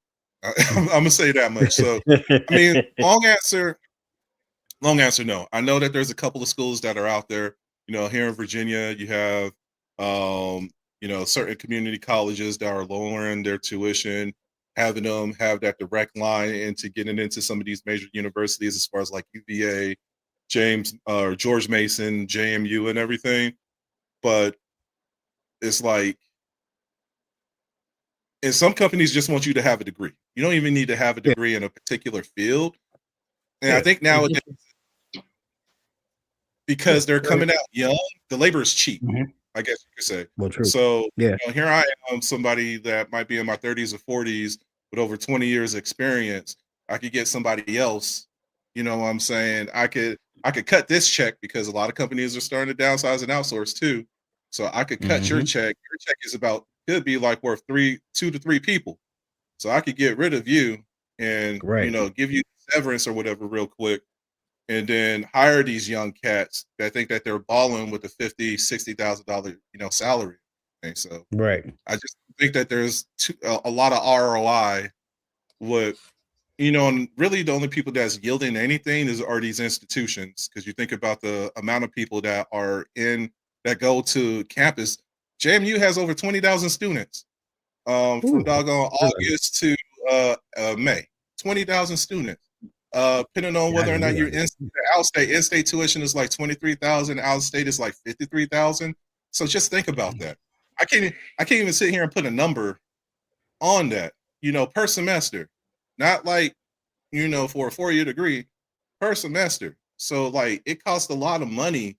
I'm gonna say that much. So, I mean, long answer, no. I know that there's a couple of schools that are out there. Here in Virginia, you have, certain community colleges that are lowering their tuition, having them have that direct line into getting into some of these major universities, as far as like UVA, James or George Mason, JMU, and everything. But it's like, and some companies just want you to have a degree. You don't even need to have a Yeah, degree in a particular field. And I yeah. think It's nowadays, just yeah. because they're Go ahead. coming out young, the labor is cheap, Mhm. I guess you could say. Well, true. So, Yeah. here I am, somebody that might be in my 30s or 40s with over 20 years experience. I could get somebody else, what I'm saying? I could cut this check, because a lot of companies are starting to downsize and outsource too. So I could cut your Mhm. check. Your check is could be like worth 2 to 3 people. So I could get rid of you and, Right. give you severance or whatever real quick, and then hire these young cats that think that they're balling with a $50,000, $60,000, salary. So Right. I just think that there's a lot of ROI. What and really the only people that's yielding anything are these institutions, because you think about the amount of people that go to campus. JMU has over 20,000 students from doggone August to May. 20,000 students. Depending on whether or not you're in-state, in-state tuition is like 23,000, out-of-state is like 53,000. So just think about that. I can't even sit here and put a number on that, per semester. Not like, for a 4-year degree, per semester. So like it costs a lot of money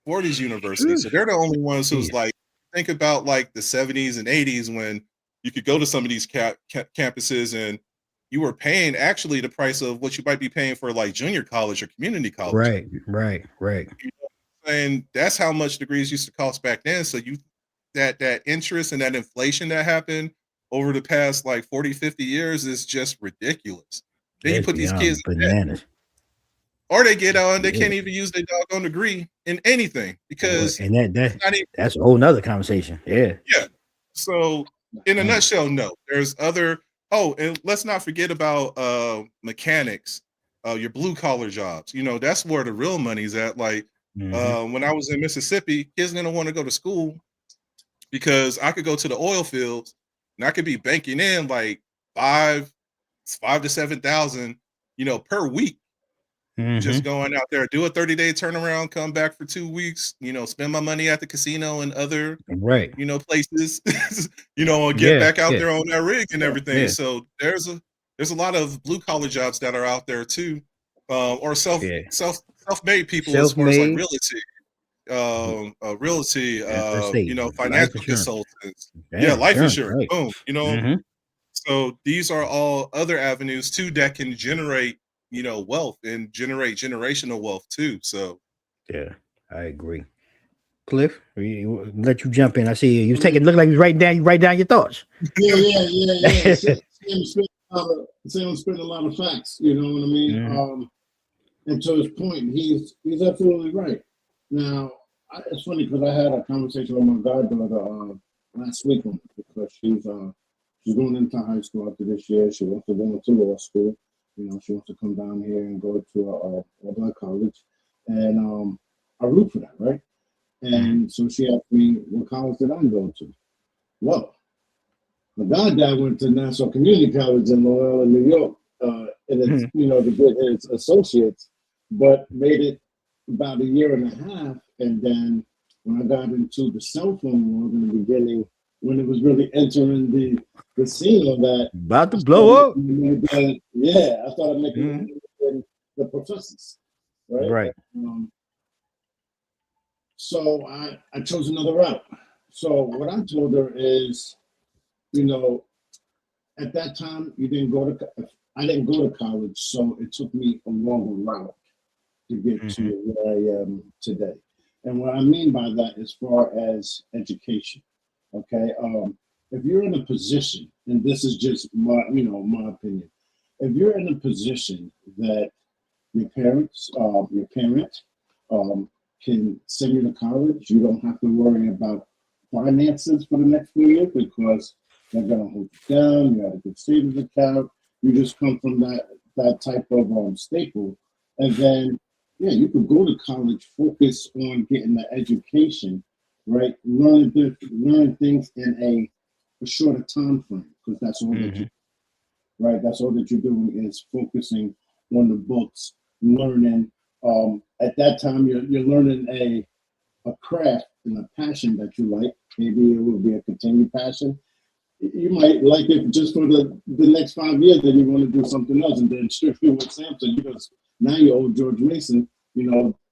for these universities. So they're the only ones who's like, think about like the 70s and 80s when you could go to some of these campuses and you were paying actually the price of what you might be paying for like junior college or community college. Right. And that's how much degrees used to cost back then. So that interest and that inflation that happened over the past like 40, 50 years is just ridiculous. Then you put these kids in debt, or they get on, they can't even use their doggone degree in anything because that's a whole nother conversation. Yeah. So in a nutshell, no, there's other. Oh, and let's not forget about mechanics, your blue collar jobs. That's where the real money's at. Like when I was in Mississippi, kids didn't want to go to school because I could go to the oil fields and I could be banking in like $5,000 to $7,000, per week. Just going out there, do a 30-day turnaround, come back for 2 weeks, spend my money at the casino and other places, get back out there on that rig and everything. So there's a lot of blue collar jobs that are out there too, or self-made people as far as like realty, financial consultants, life insurance, boom, So these are all other avenues too that can generate wealth and generate generational wealth too. So yeah, I agree. Cliff, let you jump in. I see you taking. Look like you write down your thoughts. Yeah. Sam spent a lot of facts. You know what I mean? And to his point, he's absolutely right. Now it's funny because I had a conversation with my goddaughter last week because she's going into high school after this year. She wants to go into law school. She wants to come down here and go to a black college, and I root for that, right? And so she asked me, what college did I go to? Well, my goddad went to Nassau Community College in Loyola, New York, and it's, to get his associates, but made it about a year and a half. And then when I got into the cell phone world in the beginning, when it was really entering the scene of that, about to blow up. I started making the professors, right? So I chose another route. So what I told her is, at that time I didn't go to college, so it took me a longer route to get to where I am today. And what I mean by that, as far as education, okay, if you're in a position, and this is just my opinion, if you're in a position that your parent can send you to college, you don't have to worry about finances for the next 4 years because they're gonna hold you down. You have a good savings account. You just come from that type of staple, and then you could go to college, focus on getting the education, right? Learn things in a shorter time frame because that's all that you do, right? That's all that you're doing is focusing on the books, learning. At that time, you're learning a craft and a passion that you like. Maybe it will be a continued passion. You might like it just for the next 5 years, then you want to do something else. And then strictly with Samson, because now you're old George Mason,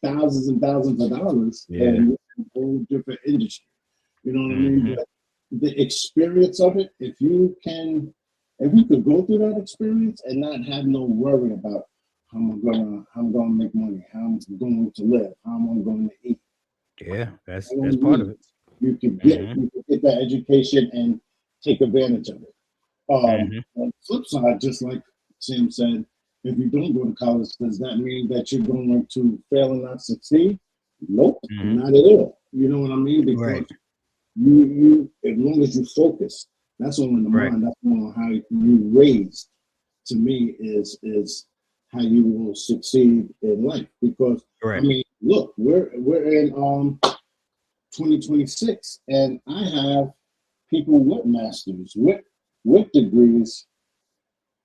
thousands and thousands of dollars and a whole different industry. You know what I mean? But the experience of it, if you could go through that experience and not have no worry about how I'm gonna make money, how I'm going to live, how I'm going to eat. Yeah, that's part of it. You can get that education and take advantage of it. On the flip side, just like Sam said, if you don't go to college, does that mean that you're going to fail and not succeed? Nope, not at all. You know what I mean? Because you as long as you focus, that's on the Right. mind. That's on how you raised. To me, is how you will succeed in life. Because I Right. mean, look, we're in 2026, and I have people with masters, with degrees,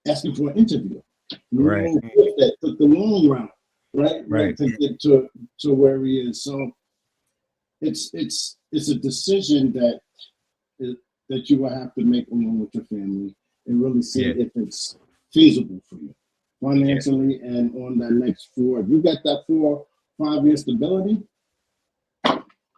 asking for an interview. You Right. know, that took the long route, right? Right. To get to where he is. So it's a decision that you will have to make along with your family and really see Yeah. if it's feasible for you financially and on that next 4. If you got that 4-5 year stability,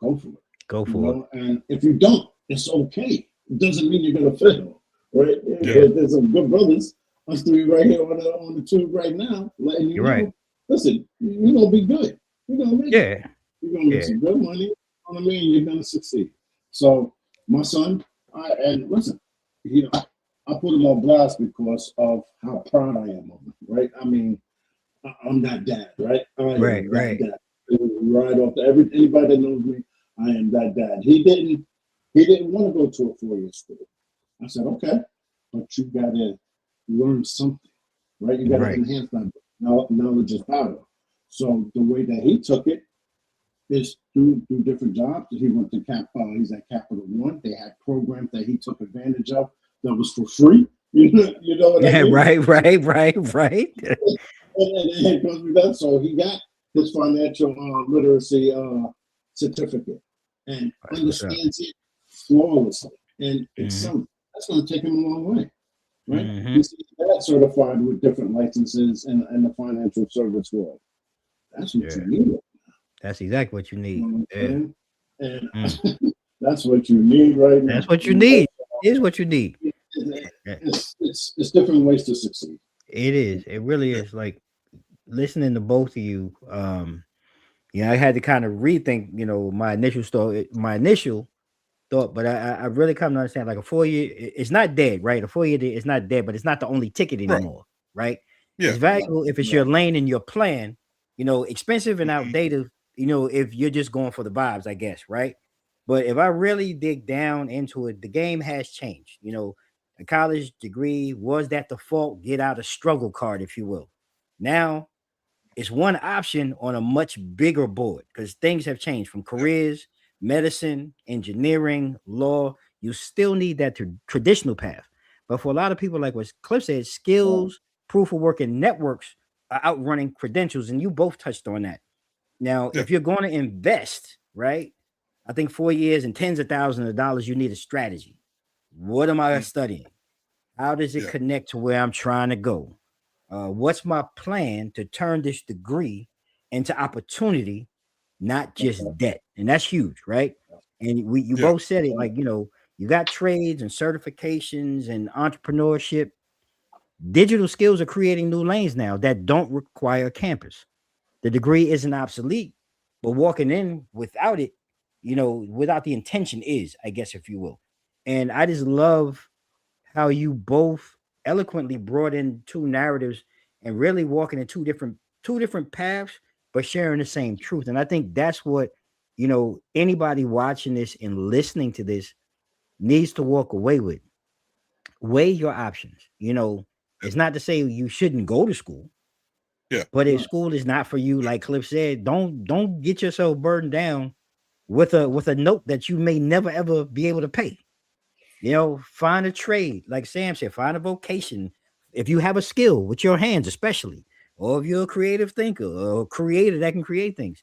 go for it. Go for it. And if you don't, it's okay. It doesn't mean you're gonna fail, right? Yeah. There's some good brothers, us three right here on the tube right now, letting you You're know. right. Listen, you're gonna be good. You're gonna make it. Yeah. You're gonna make Yeah. some good money. You know what I mean? You're gonna succeed. So my son, and listen, I put him on blast because of how proud I am of him, right? I mean, I'm that dad, right? I am Right. that Right. dad. Right off anybody that knows me, I am that dad. He didn't want to go to a 4-year school. I said, okay, but you gotta learn something, right? You gotta Right. enhance that knowledge is power. So the way that he took it is through different jobs. He went to he's at Capital One. They had programs that he took advantage of that was for free. You know what I Yeah. mean? Right. Right. And it goes with that. So he got his financial literacy certificate and That's what's up. understands it flawlessly. And it's Mhm. something that's going to take him a long way, right? Mhm. He's that certified with different licenses in the financial service world. That's what Yeah. you need. That's exactly what you You need. know what I'm Yeah. saying? And Mm. that's what you need right now. That's what you need. Is what you need. Yeah. It's different ways to succeed. It is. It really is. Like listening to both of you. I had to kind of rethink, my initial thought, but I really come to understand like a 4-year, it's not dead, right? A 4-year is not dead, but it's not the only ticket Right. anymore, right? Yeah. It's valuable if it's your lane and your plan, expensive and outdated, if you're just going for the vibes, I guess, right? But if I really dig down into it, the game has changed. A college degree was that default get out of struggle card, if you will. Now it's one option on a much bigger board because things have changed from careers, medicine, engineering, law. You still need that traditional path. But for a lot of people, like what Cliff said, skills, proof of work, and networks are outrunning credentials. And you both touched on that. Now, Yeah. if you're going to invest, right, I think 4 years and tens of thousands of dollars, you need a strategy. What am I studying? How does it Yeah. connect to where I'm trying to go? What's my plan to turn this degree into opportunity, not just debt? And that's huge, right? And you Yeah. both said it, like, you got trades and certifications and entrepreneurship. Digital skills are creating new lanes now that don't require campus. The degree isn't obsolete, but walking in without it, without the intention is, I guess, if you will. And I just love how you both eloquently brought in two narratives and really walking in two different paths, but sharing the same truth. And I think that's what anybody watching this and listening to this needs to walk away with. Weigh your options. It's not to say you shouldn't go to school. Yeah. But if school is not for you, like Cliff said, don't get yourself burdened down with a note that you may never ever be able to pay. Find a trade, like Sam said, find a vocation. If you have a skill with your hands, especially, or if you're a creative thinker or a creator that can create things,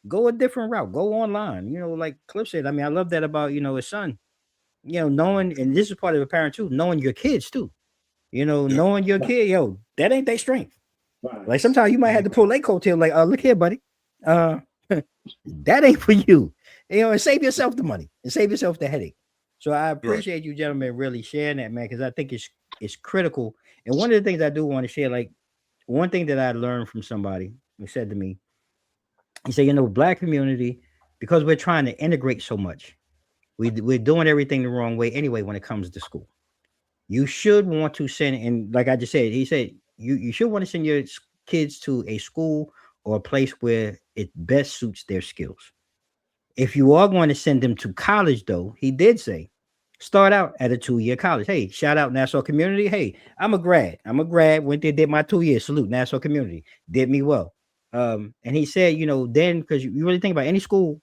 go a different route. Go online. Like Cliff said, I mean, I love that about his son. Knowing, and this is part of a parent too, knowing your kids too. Knowing your kid, that ain't their strength. Like sometimes you might have to pull their coattail, like, look here, buddy. That ain't for you. And save yourself the money and save yourself the headache. So I appreciate you gentlemen really sharing that, man, because I think it's critical. And one of the things I do want to share, like one thing that I learned from somebody who said to me, he said, Black community, because we're trying to integrate so much, we're doing everything the wrong way anyway when it comes to school. You should want to send, and like I just said, he said, you should want to send your kids to a school or a place where it best suits their skills. If you are going to send them to college, though, he did say, start out at a 2-year college. Hey, shout out Nassau Community. Hey, I'm a grad. Went there, did my 2 years. Salute Nassau Community. Did me well. And he said, then because you really think about any school,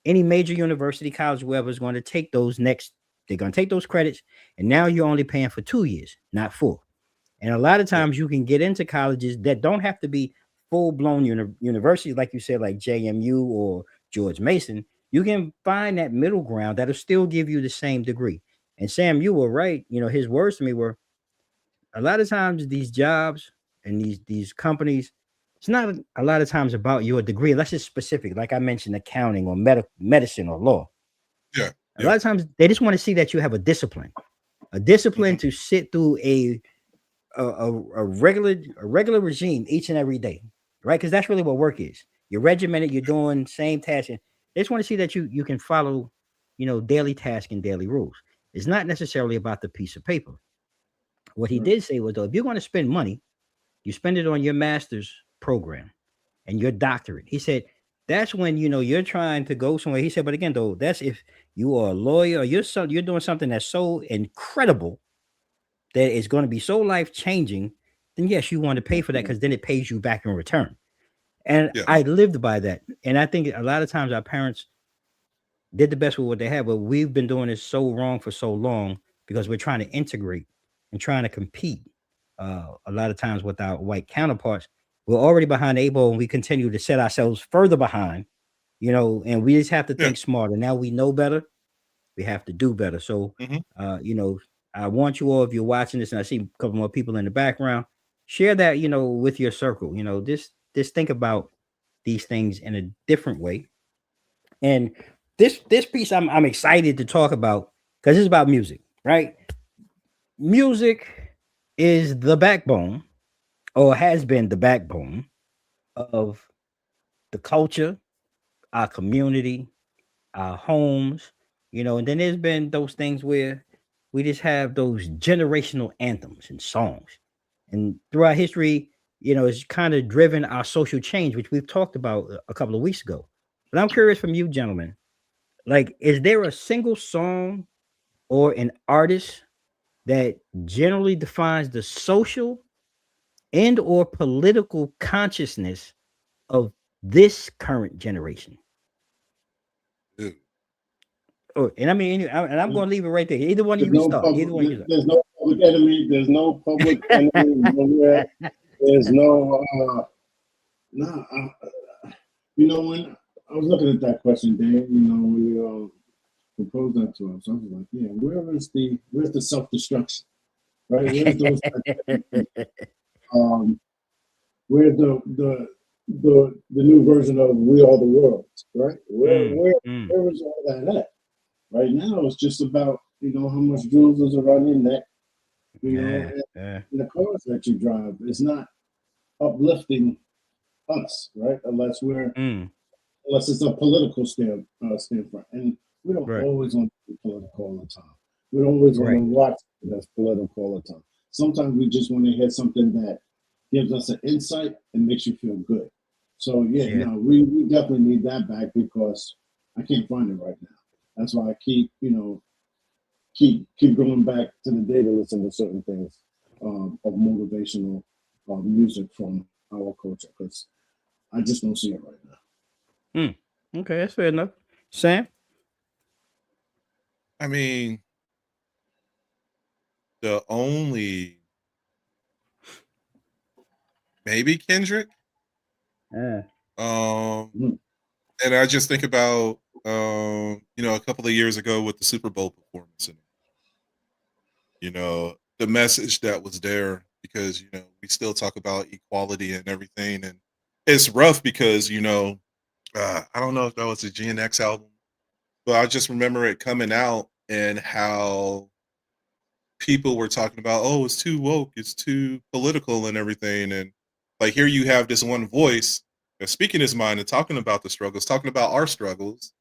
any major university, college, whoever is going to take those next, they're going to take those credits, and now you're only paying for 2 years, not 4. And a lot of times you can get into colleges that don't have to be full-blown universities, like you said, like JMU or George Mason. You can find that middle ground that'll still give you the same degree. And Sam, you were right. His words to me were, a lot of times these jobs and these companies, it's not a lot of times about your degree, unless it's specific, like I mentioned, accounting or medicine or law. Yeah. A lot of times they just want to see that you have a discipline to sit through a regular regime each and every day, right? Because that's really what work is. You're regimented, you're doing same tasks. And they just want to see that you can follow, daily task and daily rules. It's not necessarily about the piece of paper. What he did say was, though, if you're going to spend money, you spend it on your master's program and your doctorate. He said that's when you're trying to go somewhere. He said, but again, though, that's if you are a lawyer or you're doing something that's so incredible that is going to be so life-changing, then yes, you want to pay for that because then it pays you back in return. And I lived by that. And I think a lot of times our parents did the best with what they had, but we've been doing this so wrong for so long because we're trying to integrate and trying to compete a lot of times with our white counterparts. We're already behind the 8 ball and we continue to set ourselves further behind, and we just have to think smarter. Now we know better. We have to do better. So, I want you all, if you're watching this, and I see a couple more people in the background, share that, with your circle. Just think about these things in a different way. And this piece I'm excited to talk about because it's about music, right? Music is the backbone, or has been the backbone of the culture, our community, our homes, and then there's been those things where we just have those generational anthems and songs. And throughout history, it's kind of driven our social change, which we've talked about a couple of weeks ago. But I'm curious from you, gentlemen, like, is there a single song or an artist that generally defines the social and or political consciousness of this current generation? Oh, and I mean, and I'm going to leave it right there. Either one of you can start. Either one of you. There's no public enemy. There's no public enemy nowhere. There's no. When I was looking at that question, Dan, when you proposed that to us, I was like, yeah, where's the self-destruction, right? Where's those? Where's the new version of We Are the World, right? Where is all that at? Right now, it's just about, how much jewels is around your neck, and the cars that you drive. It's not uplifting us, right? Unless it's a political standpoint. And we don't always want to be political all the time. We don't always want to watch that's political all the time. Sometimes we just want to hear something that gives us an insight and makes you feel good. So, we definitely need that back because I can't find it right now. That's why I keep going back to the day to listen to certain things of motivational music from our culture because I just don't see it right now. Okay, that's fair enough. Sam? I mean, the only maybe Kendrick. And I just think about a couple of years ago with the Super Bowl performance and the message that was there because we still talk about equality and everything, and it's rough because I don't know if that was a GNX album, but I just remember it coming out and how people were talking about, oh, it's too woke, it's too political and everything, and like here you have this one voice that's speaking his mind and talking about the struggles, talking about our struggles,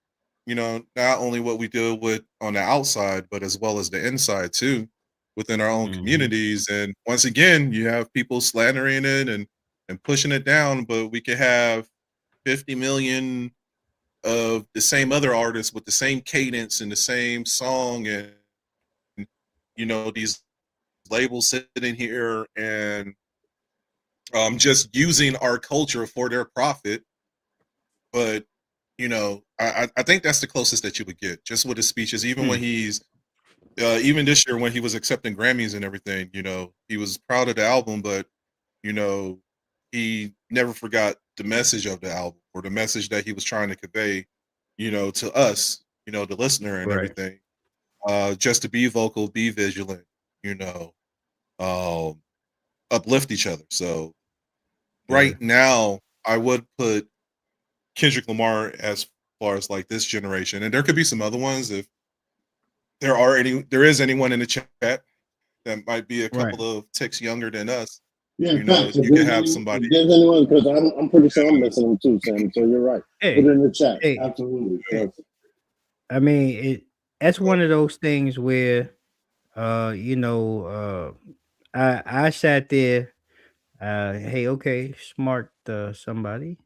not only what we deal with on the outside, but as well as the inside too, within our own communities. And once again, you have people slandering it and pushing it down, but we could have 50 million of the same other artists with the same cadence and the same song, and these labels sitting here and just using our culture for their profit. But I think that's the closest that you would get, just with his speeches. Even when he's even this year when he was accepting Grammys and everything, he was proud of the album, but he never forgot the message of the album or the message that he was trying to convey, to us, the listener and Right. everything. Just to be vocal, be vigilant, uplift each other. So right now, I would put Kendrick Lamar as far as like this generation, and there could be some other ones if there is anyone in the chat that might be a couple of ticks younger than us. Yeah, you can have somebody. If there's anyone, because I'm pretty sure I'm missing them too, Sam. So you're right. Hey, put it in the chat. hey, Absolutely. hey. I mean, that's one of those things where, I sat there. Hey, okay, smart somebody.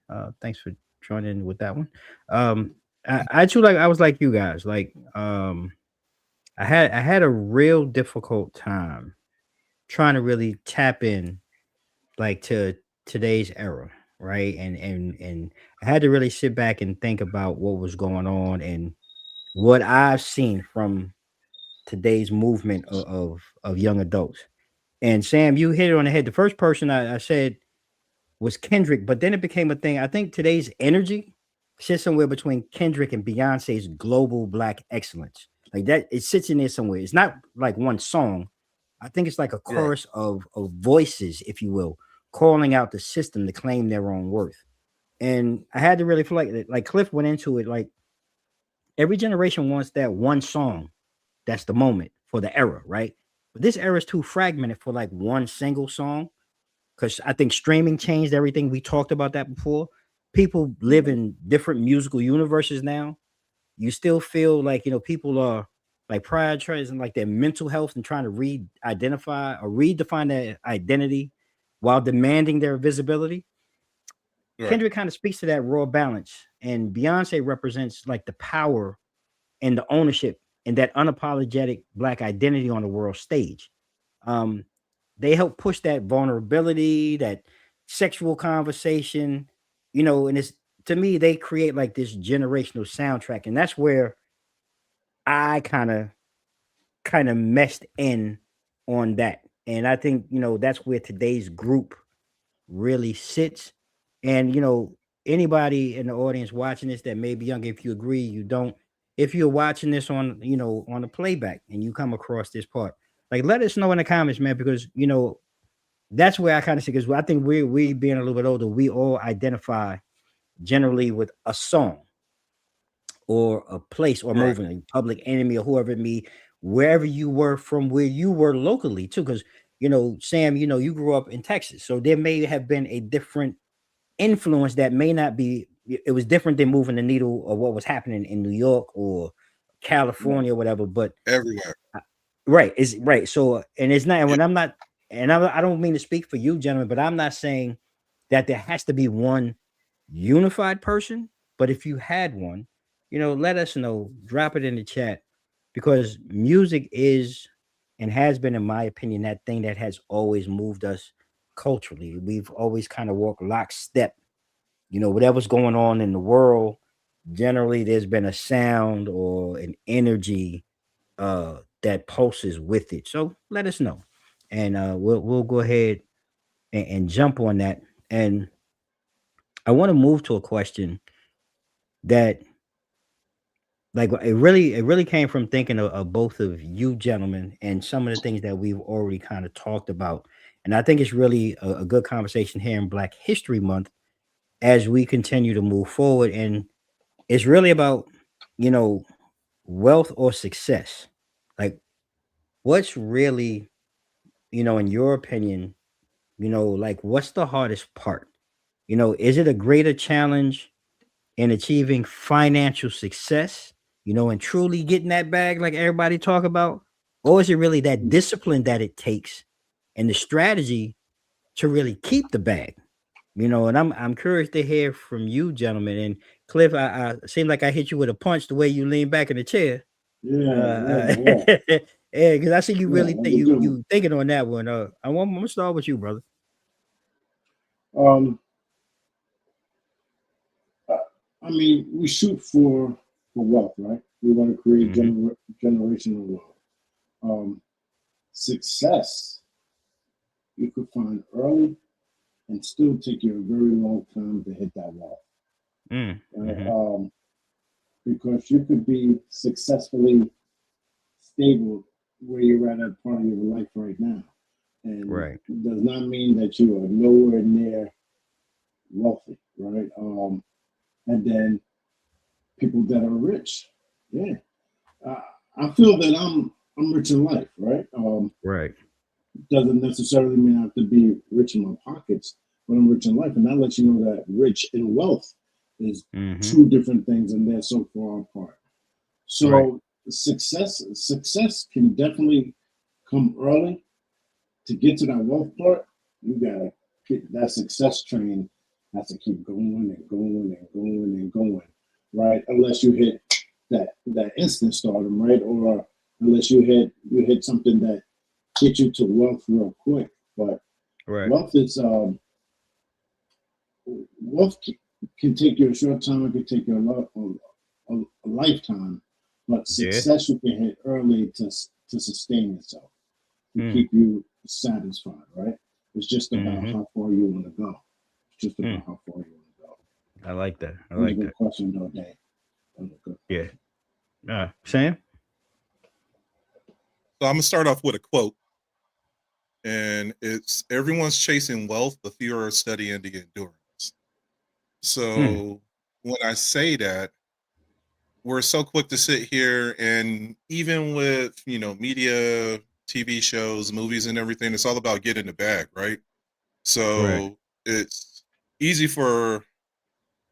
Thanks for joining with that one. I too, like, I was like you guys. Like, I had a real difficult time trying to really tap in, like, to today's era, right? And I had to really sit back and think about what was going on and what I've seen from today's movement of young adults. And Sam, you hit it on the head. The first person I said was Kendrick, but then it became a thing. I think today's energy sits somewhere between Kendrick and Beyonce's global black excellence. Like that, it sits in there somewhere. It's not like one song. I think it's like a chorus of voices, if you will, calling out the system to claim their own worth. And I had to really feel like Cliff went into it. Like every generation wants that one song that's the moment for the era, right? But this era is too fragmented for like one single song, because I think streaming changed everything. We talked about that before. People live in different musical universes now. You still feel like, people are like prioritizing like their mental health and trying to identify or redefine their identity while demanding their visibility. Right. Kendrick kind of speaks to that raw balance, and Beyonce represents like the power and the ownership and that unapologetic black identity on the world stage. They help push that vulnerability, that sexual conversation, and it's, to me, they create like this generational soundtrack. And that's where I kind of meshed in on that. And I think, that's where today's group really sits. And, anybody in the audience watching this that may be young, if you agree, you don't, if you're watching this on, on a playback and you come across this part, like, let us know in the comments, man, because, that's where I kind of see, because I think we being a little bit older, we all identify generally with a song or a place or movement, like Public Enemy or whoever it be, wherever you were from, where you were locally too. Because, Sam, you grew up in Texas, so there may have been a different influence that may not be, it was different than moving the needle of what was happening in New York or California or whatever, but everywhere. Right. Is right. So, and it's not, and when I'm not, and I don't mean to speak for you, gentlemen, but I'm not saying that there has to be one unified person. But if you had one, let us know, drop it in the chat, because music is and has been, in my opinion, that thing that has always moved us culturally. We've always kind of walked lockstep. Whatever's going on in the world, generally there's been a sound or an energy that pulses with it. So let us know, and we'll go ahead and jump on that. And I want to move to a question that, like, it really came from thinking of both of you gentlemen and some of the things that we've already kind of talked about. And I think it's really a good conversation here in Black History Month as we continue to move forward. And it's really about, wealth or success. Like, what's really, in your opinion, like, what's the hardest part? Is it a greater challenge in achieving financial success, and truly getting that bag like everybody talk about? Or is it really that discipline that it takes and the strategy to really keep the bag? And I'm curious to hear from you, gentlemen. And Cliff, I seem like I hit you with a punch the way you lean back in the chair. Yeah. Yeah, because I see you Yeah, really that's think a good one. you thinking on that one. I'm gonna start with you, brother. I mean, we shoot for wealth, right? We want to create Mhm. generational wealth. Success you could find early and still take you a very long time to hit that wealth, right? Mhm. Because you could be successfully stable where you're at a part of your life right now, and Right. does not mean that you are nowhere near wealthy, right? And then people that are rich, yeah, uh, I feel that I'm rich in life, right? Right. Doesn't necessarily mean I have to be rich in my pockets, but I'm rich in life, and that lets you know that rich in wealth is Mhm. two different things, and they're so far apart. Right. So success can definitely come early. To get to that wealth part, you gotta get that success train has to keep going and going and going and going, right? Unless you hit that instant stardom, right? Or unless you hit something that gets you to wealth real quick. But Right. wealth is wealth can take you a short time, it can take you a lifetime, but Yeah. success you can hit early to sustain yourself, to Mm. keep you satisfied, right? It's just about Mhm. how far you want to go. It's just Mm. about how far you want to go. I like that. I That was a like good that. question, though, Dave. That was a good Yeah. question. Sam. So I'm gonna start off with a quote, and it's everyone's chasing wealth, but few are studying the endurance. Mm. So when I say that, we're so quick to sit here and even with media, TV shows, movies, and everything, it's all about getting the bag, right? Right. So it's easy for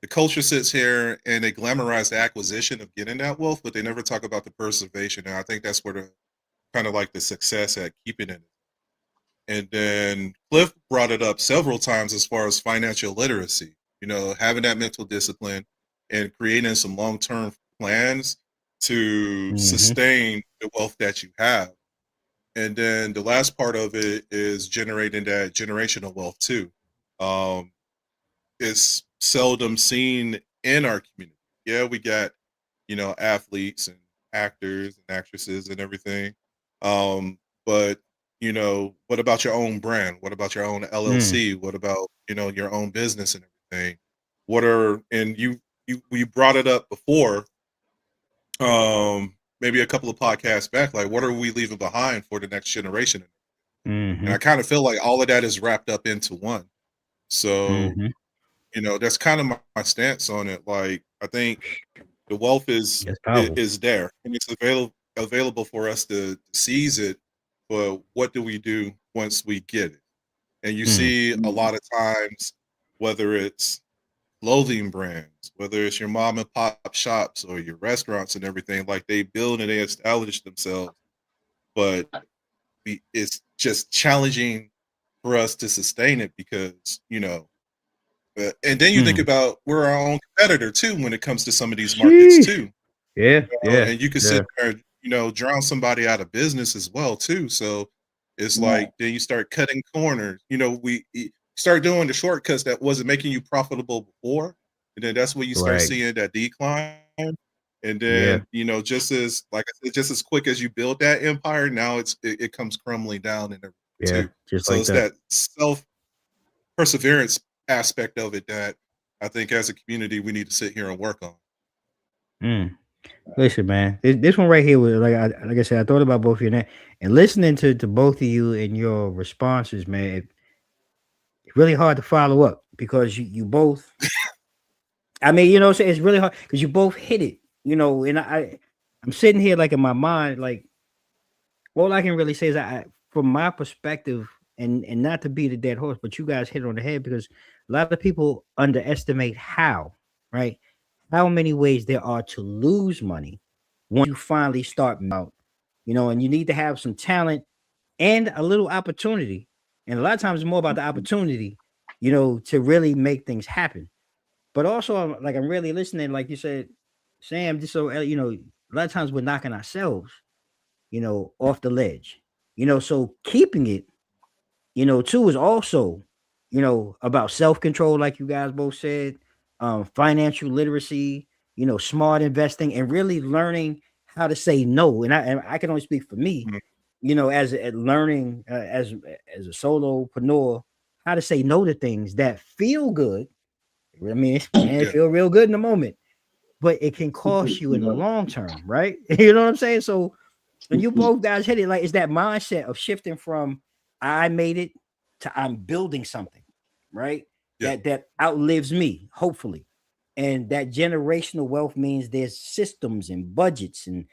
the culture sits here and they glamorize the acquisition of getting that wealth, but they never talk about the preservation. And I think that's where the kind of like the success at keeping it. And then Cliff brought it up several times as far as financial literacy, having that mental discipline and creating some long term plans to Mhm. sustain the wealth that you have. And then the last part of it is generating that generational wealth too. Um, it's seldom seen in our community. Yeah, we got, athletes and actors and actresses and everything. But what about your own brand? What about your own Mm. LLC? What about, your own business and everything? What are and you we brought it up before, maybe a couple of podcasts back, like what are we leaving behind for the next generation? And I Mhm. kind of feel like all of that is wrapped up into one. So Mhm. that's kind of my stance on it. Like, I think the wealth is That's powerful. is there and it's available for us to seize it. But what do we do once we get it? And you Mm. see a Mhm. lot of times, whether it's clothing brands, whether it's your mom and pop shops or your restaurants and everything, like they build and they establish themselves, but it's just challenging for us to sustain it because and then you think Mm. about we're our own competitor too when it comes to some of these markets Sheesh. too. Yeah. Yeah. And you could sit Yeah. there, drown somebody out of business as well too. So it's Right. like then you start cutting corners. We start doing the shortcuts that wasn't making you profitable before, and then that's when you start Right. seeing that decline. And Yeah. then just as like I said, just as quick as you build that empire, now it comes crumbling down and everything Yeah. too. Just So like it's that. that self perseverance aspect of it that I think as a community we need to sit here and work on. Mm. Listen, man, this one right here was like I said, I thought about both of you and listening to both of you and your responses, man. It's really hard to follow up because you both. I mean, it's really hard because you both hit it, and I'm sitting here like in my mind, like all I can really say is from my perspective, and not to beat a dead horse, but you guys hit it on the head because a lot of people underestimate right? How many ways there are to lose money once you finally start out, and you need to have some talent and a little opportunity. And a lot of times it's more about the opportunity, to really make things happen. but also I'm really listening, like you said, Sam. Just so a lot of times we're knocking ourselves, off the ledge, So keeping it, too, is also, about self control, like you guys both said, financial literacy, smart investing, and really learning how to say no. And I can only speak for me, Mhm. as learning as a solopreneur, how to say no to things that feel good. I mean, it Yeah. feel real good in the moment, but it can cost you in the long term, right? You know what I'm saying? So, and you both guys hit it, like it's that mindset of shifting from I made it to I'm building something, right? Yeah. That outlives me, hopefully. And that generational wealth means there's systems and budgets and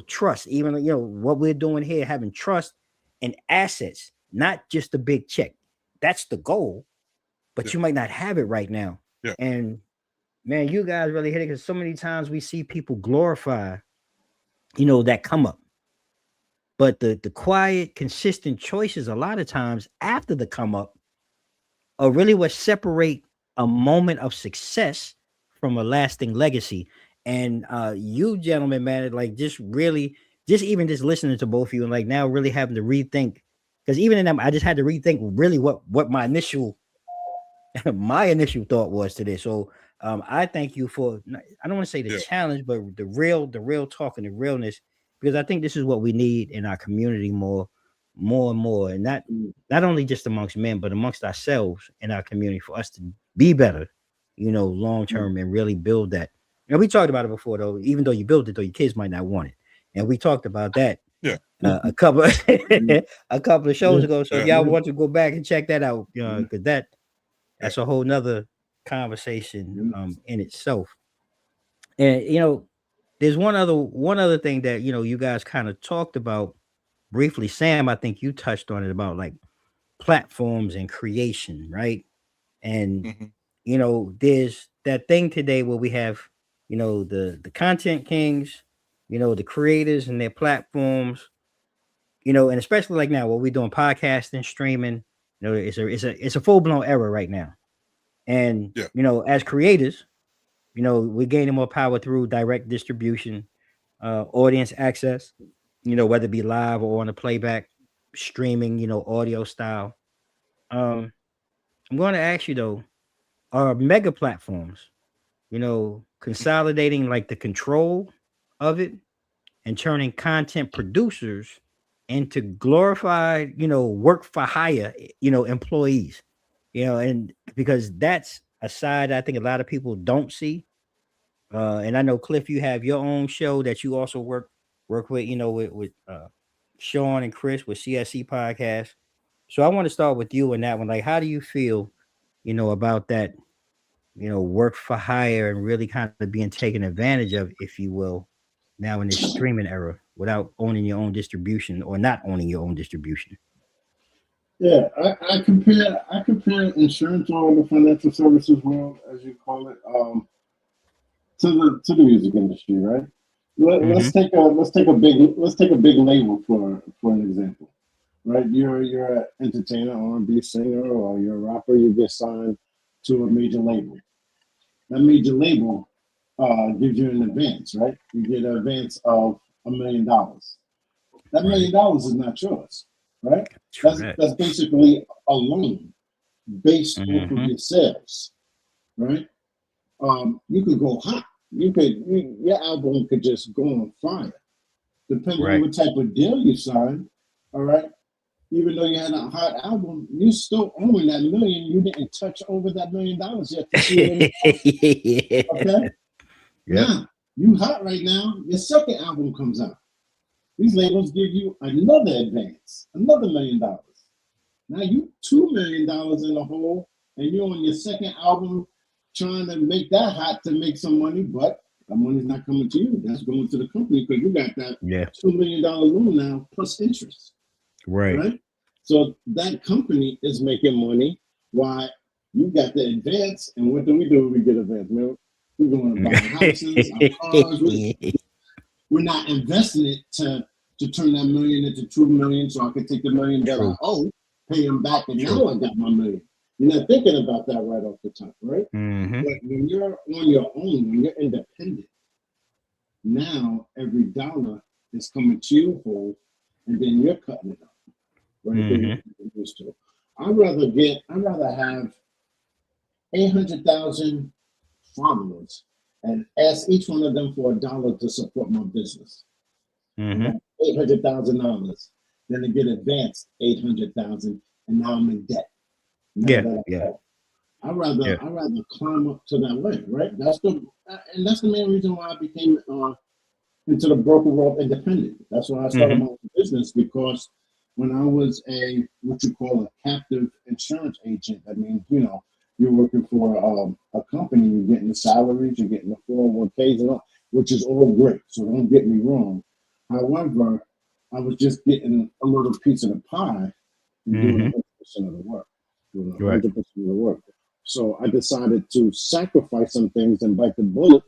trust. Even what we're doing here, having trust and assets, not just a big check. That's the goal, but Yeah. you might not have it right now. Yeah. And man, you guys really hit it, because so many times we see people glorify, that come up. But the quiet, consistent choices a lot of times after the come up are really what separate a moment of success from a lasting legacy. And you gentlemen, man, like just even just listening to both of you and like now really having to rethink, because even in them, I just had to rethink really what my initial thought was to this. So I thank you for, I don't want to say the Yeah. challenge, but the real talk and the realness, because I think this is what we need in our community more and more, and not only just amongst men, but amongst ourselves in our community, for us to be better, long term, and really build that. And we talked about it before, though. Even though you build it, though, your kids might not want it, and we talked about that. Yeah. A couple of shows ago. So if Yeah. y'all want to go back and check that out, because that's a whole nother conversation in itself. And there's one other thing that you guys kind of talked about briefly. Sam, I think you touched on it, about like platforms and creation, right? And Mhm. there's that thing today where we have the content kings, the creators and their platforms, and especially like now what we're doing, podcasting, streaming, it's a full-blown era right now. And Yeah. as creators, we're gaining more power through direct distribution, audience access, whether it be live or on the playback, streaming, audio style. I'm going to ask you though, are mega platforms, consolidating like the control of it and turning content producers into glorified, work for hire, employees, and because that's a side I think a lot of people don't see. And I know, Cliff, you have your own show that you also work with, with Sean and Chris with CSC podcast. So I want to start with you on that one. Like, how do you feel, about that, work for hire and really kind of being taken advantage of, if you will, now in this streaming era without owning your own distribution or not owning your own distribution? Yeah, I compare insurance or the financial services world, as you call it, to the music industry, right? Let's take a big label for an example, right? You're an entertainer, R&B singer, or you're a rapper. You get signed to a major label. That major label gives you an advance, right? You get an advance of $1 million. That $1 million is not yours, right? That's basically a loan based off of your sales, right? You could go hot. Your album could just go on fire, depending on what type of deal you sign. All right. Even though you had a hot album, you still own that million. You didn't touch over that $1 million yet to see it. Okay. Yep. Now you hot right now. Your second album comes out. These labels give you another advance, another $1 million. Now you $2 million in the hole, and you're on your second album trying to make that hot to make some money, but that money's not coming to you. That's going to the company because you got that $2 million loan now plus interest. Right? So that company is making money while you got the advance. And what do? We get advance, man. We're going to buy houses, cars. We're not investing it to turn that million into $2 million so I can take the $1 million that I owe, pay them back, and now I got my $1 million. You're not thinking about that right off the top, right? Mm-hmm. But when you're on your own, when you're independent, now every dollar is coming to you whole, and then you're cutting it up, right? Mm-hmm. Than you're used to. I'd rather have 800,000 followers and ask each one of them for $1 to support my business. Mm-hmm. $800,000, then to get advanced 800,000, and now I'm in debt. Yeah. I'd rather climb up to that way, right? That's the main reason why I became into the broker world independent. That's why I started my own business, because when I was what you call a captive insurance agent, I mean, you're working for a company, you're getting the salaries, you're getting the 401ks and all, which is all great. So don't get me wrong. However, I was just getting a little piece of the pie and doing 100% of the work. Doing 100% of the work. So I decided to sacrifice some things and bite the bullet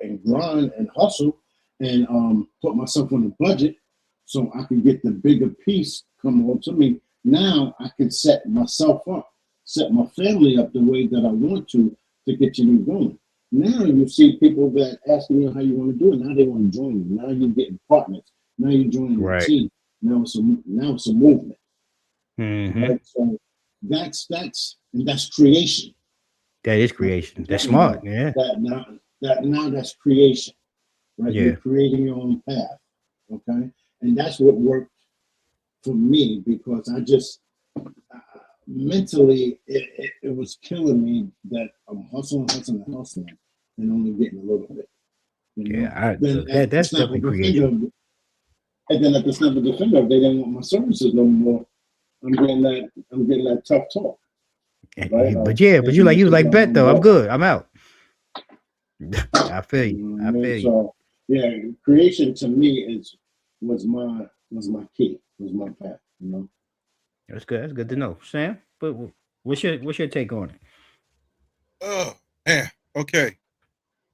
and grind and hustle and put myself on a budget so I could get the bigger piece come home to me. Now I can set myself up, set my family up the way that I want to get you going. Now you see people that asking you how you want to do it. Now they want to join you. Now you're getting partners. Now you're joining the team. Now it's a movement. Mm-hmm. Right? So that's creation. That is creation. That's smart. Yeah. Now that's creation. Right? Yeah. You're creating your own path. Okay. And that's what worked for me, because I just mentally it was killing me that I'm hustling and only getting a little bit. Yeah, that's definitely creation. And then at the snap of the finger, if they didn't want my services no more, I'm getting that tough talk. Right? But you like bet though. I'm good. I'm out. I feel you. I feel you. So yeah, creation to me was my key, was my path. That's good. That's good to know, Sam. But what's your take on it? Oh man. Okay.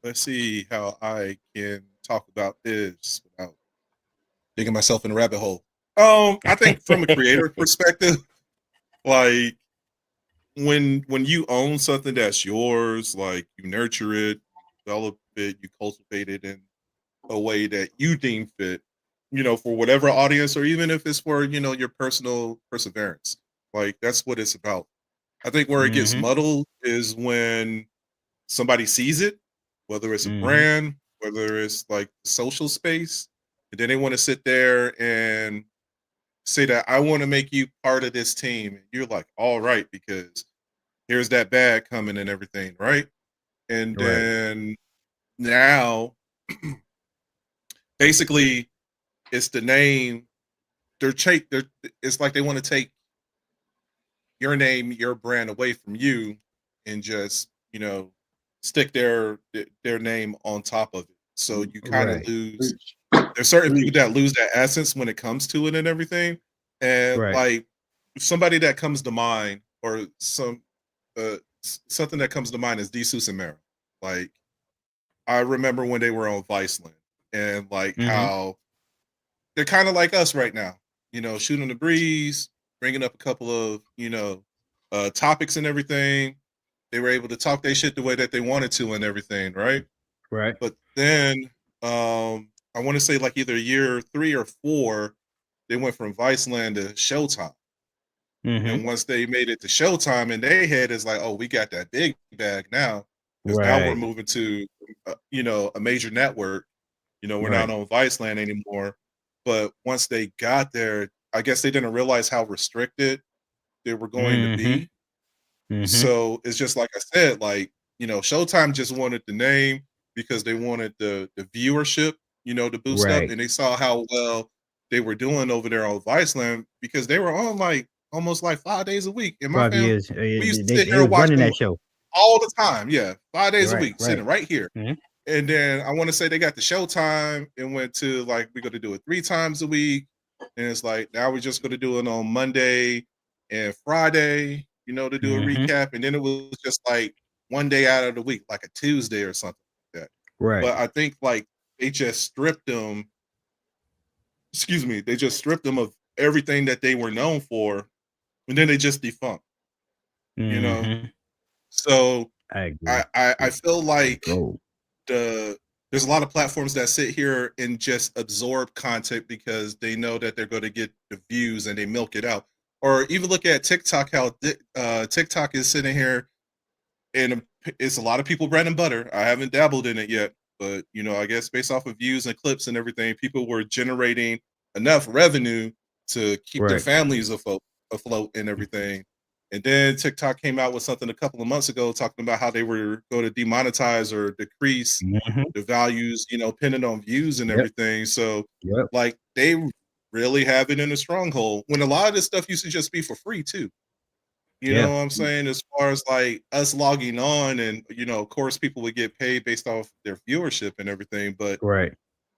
Let's see how I can talk about this without digging myself in a rabbit hole. I think from a creator perspective, like when you own something that's yours, like you nurture it, develop it, you cultivate it in a way that you deem fit, for whatever audience, or even if it's for, your personal perseverance. Like that's what it's about. I think where it gets muddled is when somebody sees it, whether it's a brand, whether it's like social space, and then they want to sit there and say that I want to make you part of this team. And you're like, all right, because here's that bag coming and everything, right? And then now basically it's the name. It's like they want to take your name, your brand away from you and just, stick their name on top of it. So you kind of lose. There's certain people that lose that essence when it comes to it and everything. And like somebody that comes to mind, or something that comes to mind is Desus and Mero. Like I remember when they were on Viceland, and like how they're kind of like us right now, shooting the breeze, bringing up a couple of, topics and everything. They were able to talk their shit the way that they wanted to and everything, right? Right. But then I want to say like either year 3 or 4, they went from Viceland to Showtime. And once they made it to Showtime, in their head is like, oh, we got that big bag now. Because now we're moving to, a major network. We're not on Viceland anymore. But once they got there, I guess they didn't realize how restricted they were going to be. So it's just like I said, like, Showtime just wanted the name because they wanted the viewership, to boost up. And they saw how well they were doing over there on Viceland, because they were on like almost like 5 days a week. In my family, we used to sit here and watch them that show all the time. Yeah, 5 days a week, sitting right here. And then I want to say they got the Showtime and went to like, we're going to do it 3 times a week. And it's like, now we're just going to do it on Monday and Friday, to do a recap. And then it was just like one day out of the week, like a Tuesday or something like that. But I think like they just stripped them. They just stripped them of everything that they were known for. And then they just defunct. you know. Mhm. So I agree. I feel like Gold. there's a lot of platforms that sit here and just absorb content because they know that they're going to get the views and they milk it out. Or even look at TikTok, how TikTok is sitting here and it's a lot of people bread and butter. I haven't dabbled in it yet, but you know, I guess based off of views and clips and everything, people were generating enough revenue to keep their Right. families afloat and everything. And then TikTok came out with something a couple of months ago talking about how they were going to demonetize or decrease Mhm. the values, you know, depending on views and Yep. everything. So Yep. like they really have it in a stronghold when a lot of this stuff used to just be for free too. You know Yeah. what I'm saying? As far as like us logging on and you know, of course people would get paid based off their viewership and everything, but Right.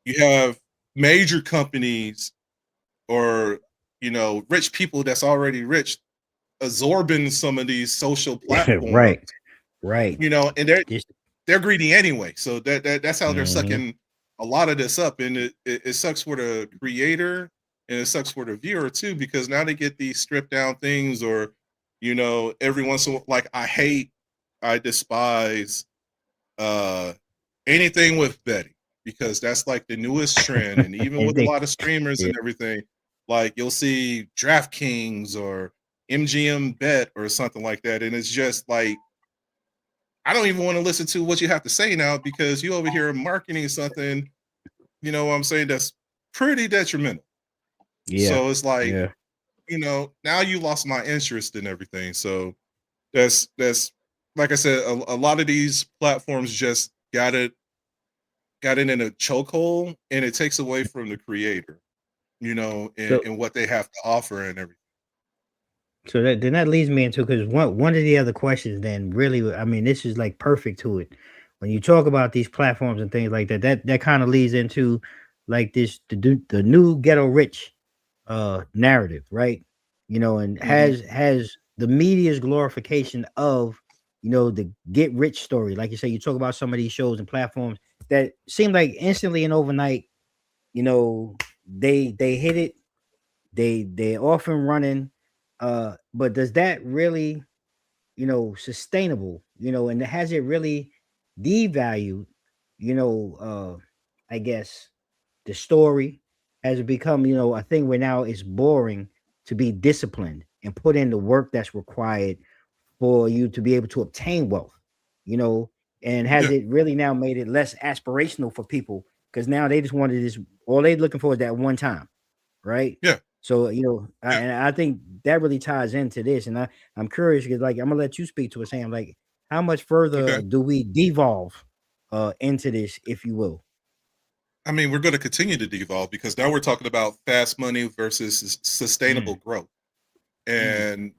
you have major companies or you know, rich people that's already rich absorbing some of these social platforms, Right. Right. you know, and Just they're greedy anyway. So that's how they're mhm. sucking a lot of this up. And it sucks for the creator and it sucks for the viewer too, because now they get these stripped down things or, you know, every once in a while, like I despise uh anything with betting because that's like the newest trend. And even with a Anything. lot of streamers Yeah. and everything, like you'll see DraftKings or MGM Bet or something like that. And it's just like I don't even want to listen to what you have to say now because you over here marketing something, you know what I'm saying, that's pretty detrimental. Yeah. So it's like, Yeah. you know, now you lost my interest in everything. So that's like I said, a lot of these platforms just got it in a chokehold and it takes away from the creator, you know, So and what they have to offer and everything. so that leads me into because one of the other questions then really I mean this is like perfect to it. When you talk about these platforms and things like that, that kind of leads into like this the new ghetto rich narrative, right? You know, and Hmm. has the media's glorification of the get rich story. Like you say, you talk about some of these shows and platforms that seem like instantly and overnight, they hit it, they're off and running. But does that really, sustainable, and has it really devalued, I guess the story has become, a thing where now it's boring to be disciplined and put in the work that's required for you to be able to obtain wealth, you know, and has Yeah, it really now made it less aspirational for people because now they just wanted this, all they looking for is that one time, right? yeah, So, yeah. and I think that really ties into this. And I'm curious because, like, I'm gonna let you speak to it, Sam. Like, how much further Okay. do we devolve into this, if you will? I mean, we're going to continue to devolve because now we're talking about fast money versus sustainable Mm, growth. mm, And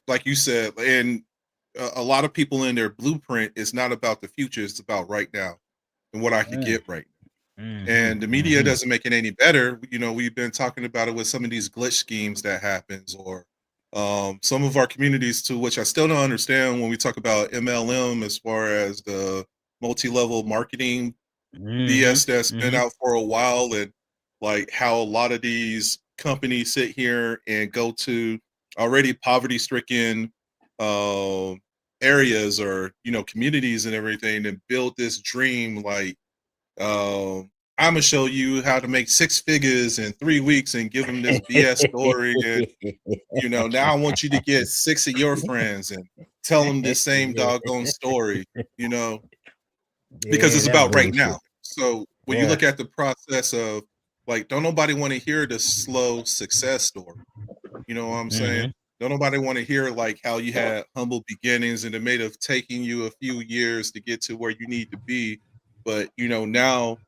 like you said, and a lot of people in their blueprint is not about the future; it's about right now and what I could mm, get right now. And mhm, the media mhm, doesn't make it any better. You know, we've been talking about it with some of these glitch schemes that happens, or some of our communities to which I still don't understand when we talk about MLM as far as the multi-level marketing mhm, BS that's been mhm. out for a while, and like how a lot of these companies sit here and go to already poverty-stricken um, areas or you know communities and everything and build this dream like I'm gonna show you how to make six figures in 3 weeks and give them this BS story and you know now I want you to get six of your friends and tell them this same doggone story, you know, because Yeah, it's that about right now. bullshit. So when you Yeah. look at the process of like, don't nobody want to hear the slow success story. You know what I'm saying? Mhm. Don't nobody want to hear like how you had humble beginnings and it may have taken you a few years to get to where you need to be, but you know now,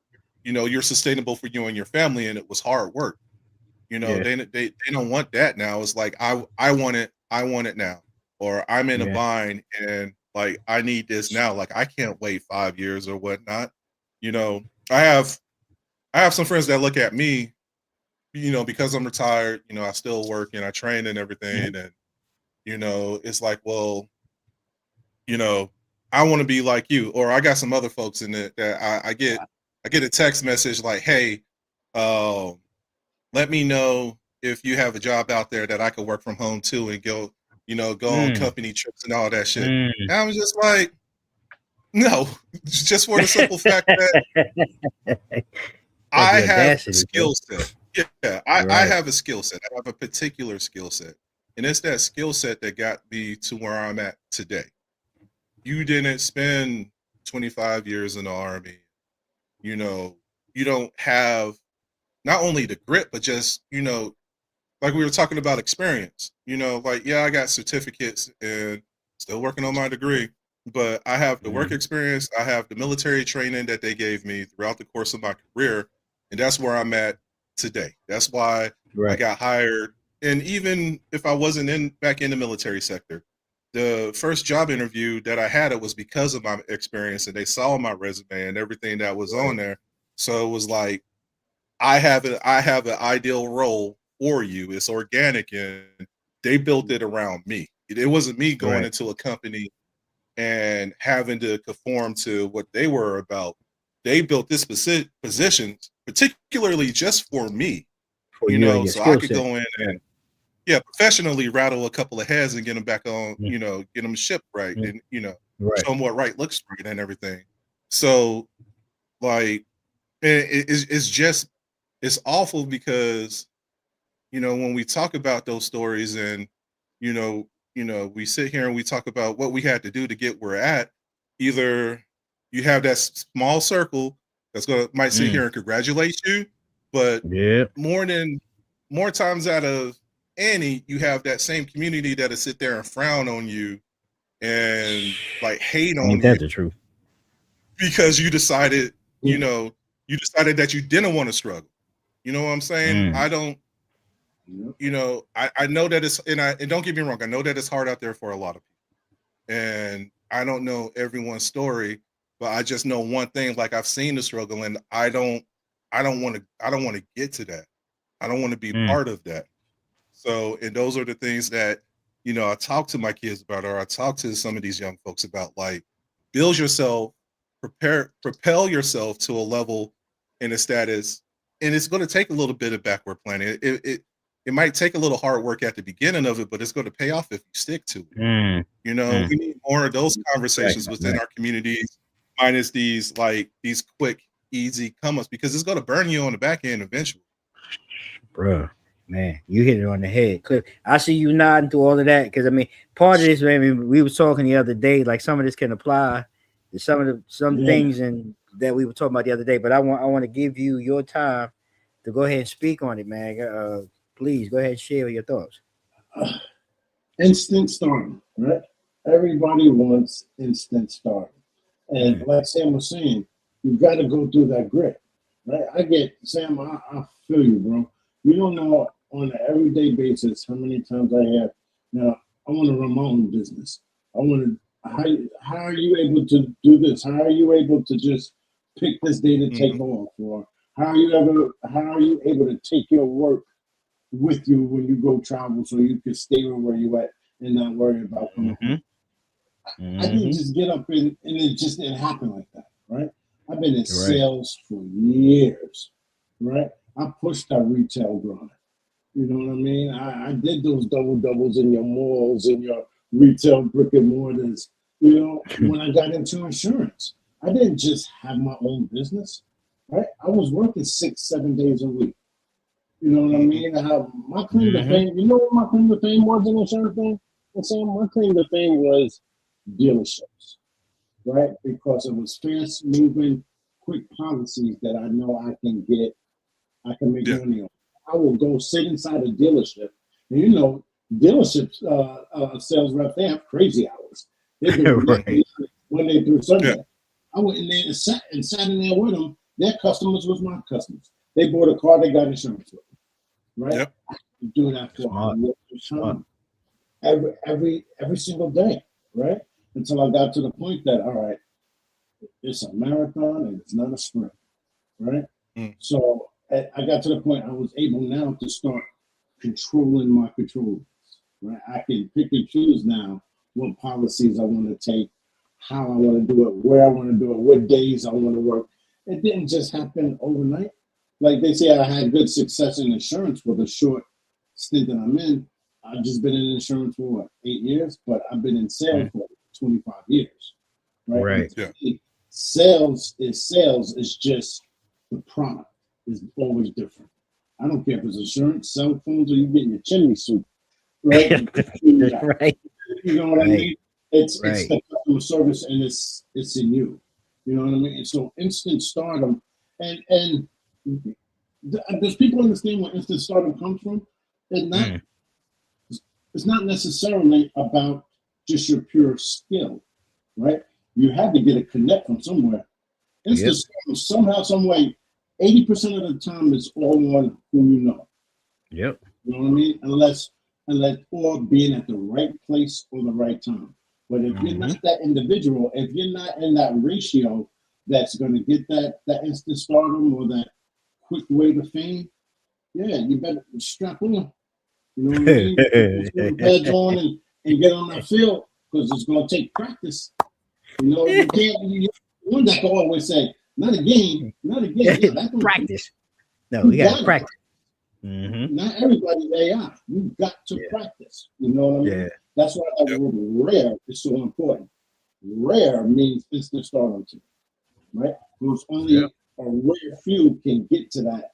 you know you're sustainable for you and your family, and it was hard work. You know Yeah. they don't want that now. It's like I want it now, or I'm in a Yeah. bind and like I need this now. Like I can't wait 5 years or whatnot. You know I have some friends that look at me, you know, because I'm retired. You know I still work and I train and Mhm. everything, and you know it's like well you know I want to be like you, or I got some other folks in it that I get a text message like hey. Um, let me know if you have a job out there that I could work from home too and go, go on company trips and all that shit. Mm. And I was just like, no, just for the simple fact that I have a skill set. Yeah, I have a skill set. I have a particular skill set. And it's that skill set that got me to where I'm at today. You didn't spend 25 years in the Army. You don't have not only the grit, but just, like we were talking about experience. Like, yeah, I got certificates and still working on my degree, but I have the work experience. I have the military training that they gave me throughout the course of my career. And that's where I'm at today. That's why I got hired. And even if I wasn't back in the military sector, the first job interview that I had, it was because of my experience, and they saw my resume and everything that was on there. So it was like, I have an ideal role for you. It's organic, and they built it around me. It wasn't me going into a company and having to conform to what they were about. They built this positions particularly just for me, so I could go in and professionally rattle a couple of heads and get them back on, get them shipped right, and show them what right looks right and everything. So, like, it's awful because, when we talk about those stories and, we sit here and we talk about what we had to do to get where we're at. Either you have that small circle that's might sit here and congratulate you, but more times out of any, you have that same community that'll sit there and frown on you and like hate on you. Ain't that the truth? Because you decided, you decided that you didn't want to struggle. You know what I'm saying? I don't, I know that it's, and don't get me wrong, I know that it's hard out there for a lot of people. And I don't know everyone's story, but I just know one thing, like I've seen the struggle, and I don't want to get to that. I don't want to be part of that. So, and those are the things that, I talk to my kids about, or I talk to some of these young folks about, like, build yourself, propel yourself to a level and a status. And it's going to take a little bit of backward planning. It might take a little hard work at the beginning of it, but it's going to pay off if you stick to it. We need more of those conversations within our communities, minus these quick, easy come-ups, because it's going to burn you on the back end eventually. Bruh, man, you hit it on the head. Cliff, I see you nodding through all of that, because part of this, we were talking the other day, like some of this can apply to some things and that we were talking about the other day. But I want to give you your time to go ahead and speak on it, man. Please go ahead and share your thoughts. Instant stardom, right? Everybody wants instant stardom, and like Sam was saying, you got to go through that grit, right? Sam, I feel you, bro. You don't know on an everyday basis how many times I have. Now, I want to run my own business. How are you able to do this? How are you able to just pick this day to take off? Or how are you able to take your work with you when you go travel, so you can stay where you at and not worry about coming home? I didn't just get up and it just didn't happen like that, right? I've been in sales for years, right? I pushed that retail grind. You know what I mean? I did those doubles in your malls and your retail brick and mortars. When I got into insurance, I didn't just have my own business, right? I was working 6-7 days a week. You know what I mean? I have my claim to fame. You know what my claim to fame was in insurance thing? My claim to fame was dealerships, right? Because it was fast moving, quick policies that I know I can make money on. I will go sit inside a dealership, and dealerships sales reps, they have crazy hours. They do Monday through Sunday. I went in there and sat in there with them. Their customers was my customers. They bought a car, they got insurance with them, right? Yep. I do that for every single day, right? Until I got to the point that, all right, it's a marathon and it's not a sprint, right? So I got to the point I was able now to start controlling my controls, right? I can pick and choose now what policies I want to take, how I want to do it, where I want to do it, what days I want to work. It didn't just happen overnight. Like they say, I had good success in insurance with a short stint that I'm in. I've just been in insurance for what, 8 years, but I've been in sales for 25 years. Right. Right. And to me, sales is just the product is always different. I don't care if it's insurance, cell phones, or you getting your chimney sweep. Right. Right. You know what I mean? It's Right. the customer service, and it's in you. You know what I mean? And so instant stardom, and does people understand where instant stardom comes from? It's not necessarily about just your pure skill, right? You had to get a connect from somewhere. Instant stardom, somehow, some way, 80% of the time is all on who you know. Yep. You know what I mean? Unless or being at the right place or the right time. But if you're not that individual, if you're not in that ratio that's going to get that instant stardom or that quick way to fame, yeah, you better strap on. You know what I mean? Put the pads on and get on that field, because it's going to take practice. You know, you can't. One that can always say, "Not a game, not a game." Yeah, that's practice. No, you got to practice. Not everybody's AI. You got to practice. You know what I mean? Yeah. That's why that word rare is so important. Rare means instant stardom, right? Because only a rare few can get to that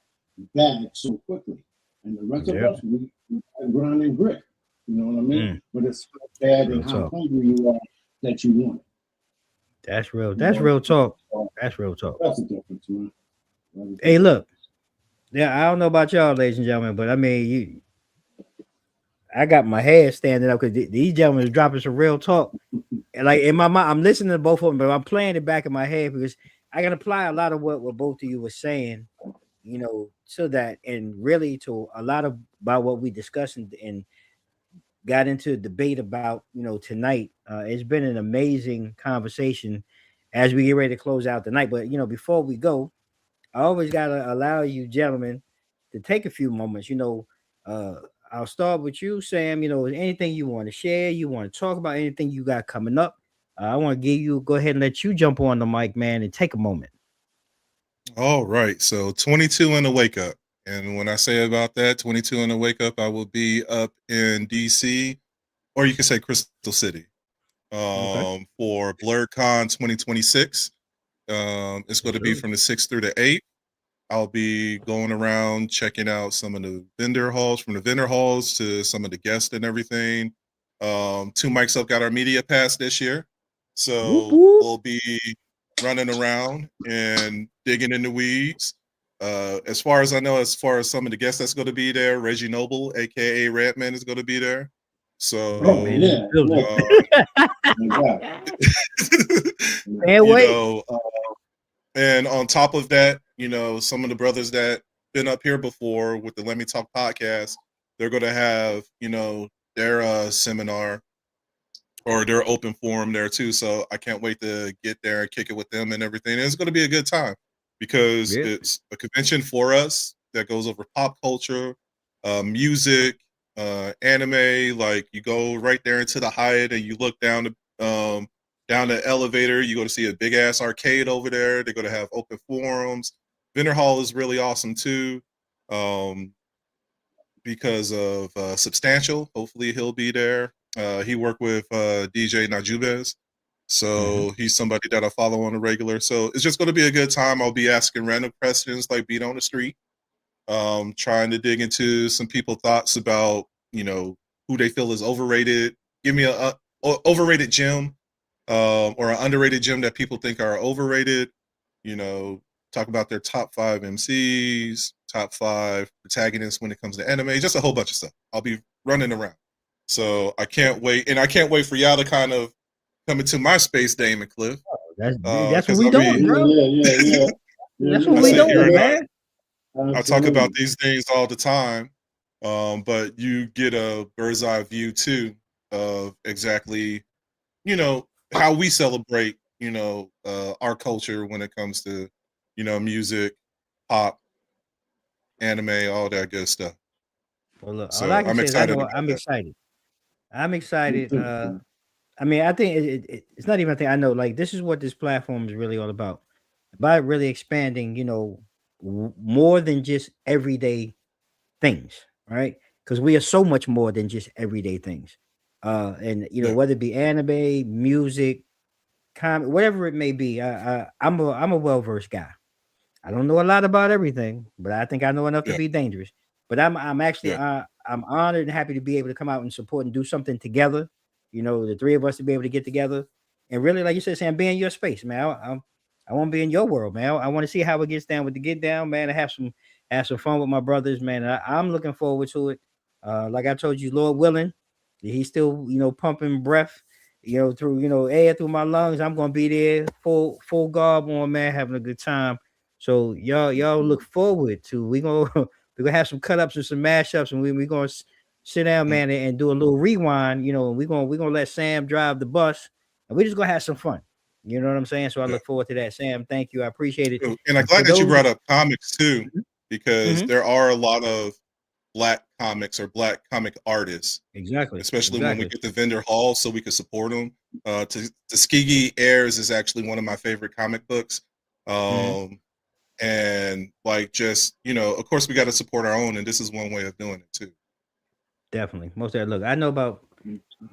bag so quickly, and the rest of us, we grind and grit. You know what I mean? But it's how bad and how hungry you are that you want it. That's real. That's real talk. That's real talk. That's the difference, man. Hey, look. Yeah, I don't know about y'all, ladies and gentlemen, but I mean, I got my head standing up because these gentlemen are dropping some real talk. And like in my mind, I'm listening to both of them, but I'm playing it back in my head because I can apply a lot of what both of you were saying, you know, to that, and really to a lot of about what we discussed and got into a debate about, you know, tonight. It's been an amazing conversation as we get ready to close out the night. But you know, before we go, I always gotta allow you gentlemen to take a few moments. You know, I'll start with you, Sam. You know, anything you want to share, you want to talk about, anything you got coming up. I want to go ahead and let you jump on the mic, man, and take a moment. All right. So 22 in the wake up. And when I say about that, 22 in the wake up, I will be up in DC, or you can say Crystal City, for BlurredCon 2026. It's going to be from the 6th through the 8th. I'll be going around checking out some of the vendor halls, from the vendor halls to some of the guests and everything. Two Mics Up got our media pass this year. So we'll be running around and digging in the weeds. As far as I know, as far as some of the guests that's going to be there, Reggie Noble, aka Redman, is going to be there. So and on top of that, you know, some of the brothers that been up here before with the Let Me Talk podcast, they're going to have, you know, their seminar or their open forum there too. So I can't wait to get there and kick it with them and everything. And it's going to be a good time because it's a convention for us that goes over pop culture, music, anime. Like you go right there into the Hyatt and you look down the elevator, you go to see a big ass arcade over there. They're going to have open forums. Vendor Hall is really awesome too, because of Substantial. Hopefully he'll be there. He worked with DJ Najubez, so he's somebody that I follow on a regular. So it's just going to be a good time. I'll be asking random questions like beat on the street, trying to dig into some people's thoughts about, you know, who they feel is overrated. Give me a overrated gym. Or an underrated gym that people think are overrated, you know, talk about their top 5 MCs, top 5 protagonists when it comes to anime, just a whole bunch of stuff. I'll be running around. So I can't wait. And I can't wait for y'all to kind of come into my space, Dame and Cliff. That's what we doing, bro. Yeah. That's what we doing, man. I talk about these things all the time, but you get a bird's eye view too of exactly, you know, how we celebrate, you know, our culture when it comes to, you know, music, pop, anime, all that good stuff. Well, look, so all I can I'm say excited. Is I'm excited. I mean, I think it's not even a thing. I know, like, this is what this platform is really all about really expanding, you know, more than just everyday things, right? because we are so much more than just everyday things. And you know, Yeah. whether it be anime, music, comic, whatever it may be, I'm a well versed guy. I don't know a lot about everything, but I think I know enough to Yeah. be dangerous. But I'm actually Yeah. I'm honored and happy to be able to come out and support and do something together. You know, the three of us to be able to get together and really, like you said, Sam, be in your space, man. I want to be in your world, man. I want to see how it gets down with the get down, man. And have some fun with my brothers, man. I'm looking forward to it. Like I told you, Lord willing, he's still pumping breath, through air through my lungs. I'm gonna be there full garb on, man, having a good time. So y'all look forward to we gonna we're gonna have some cut ups and some mashups, and we gonna sit down, man, and do a little rewind. We're gonna let Sam drive the bus, and we're just gonna have some fun. You know what I'm saying? So I Yeah. look forward to that, Sam. Thank you, I appreciate it. And I'm glad that you brought up comics too, because there are a lot of Black comics or Black comic artists, especially when we get the vendor hall, so we can support them. Tuskegee Heirs is actually one of my favorite comic books. And like, just of course we got to support our own, and this is one way of doing it too. Definitely. Most of that. Look, I know about.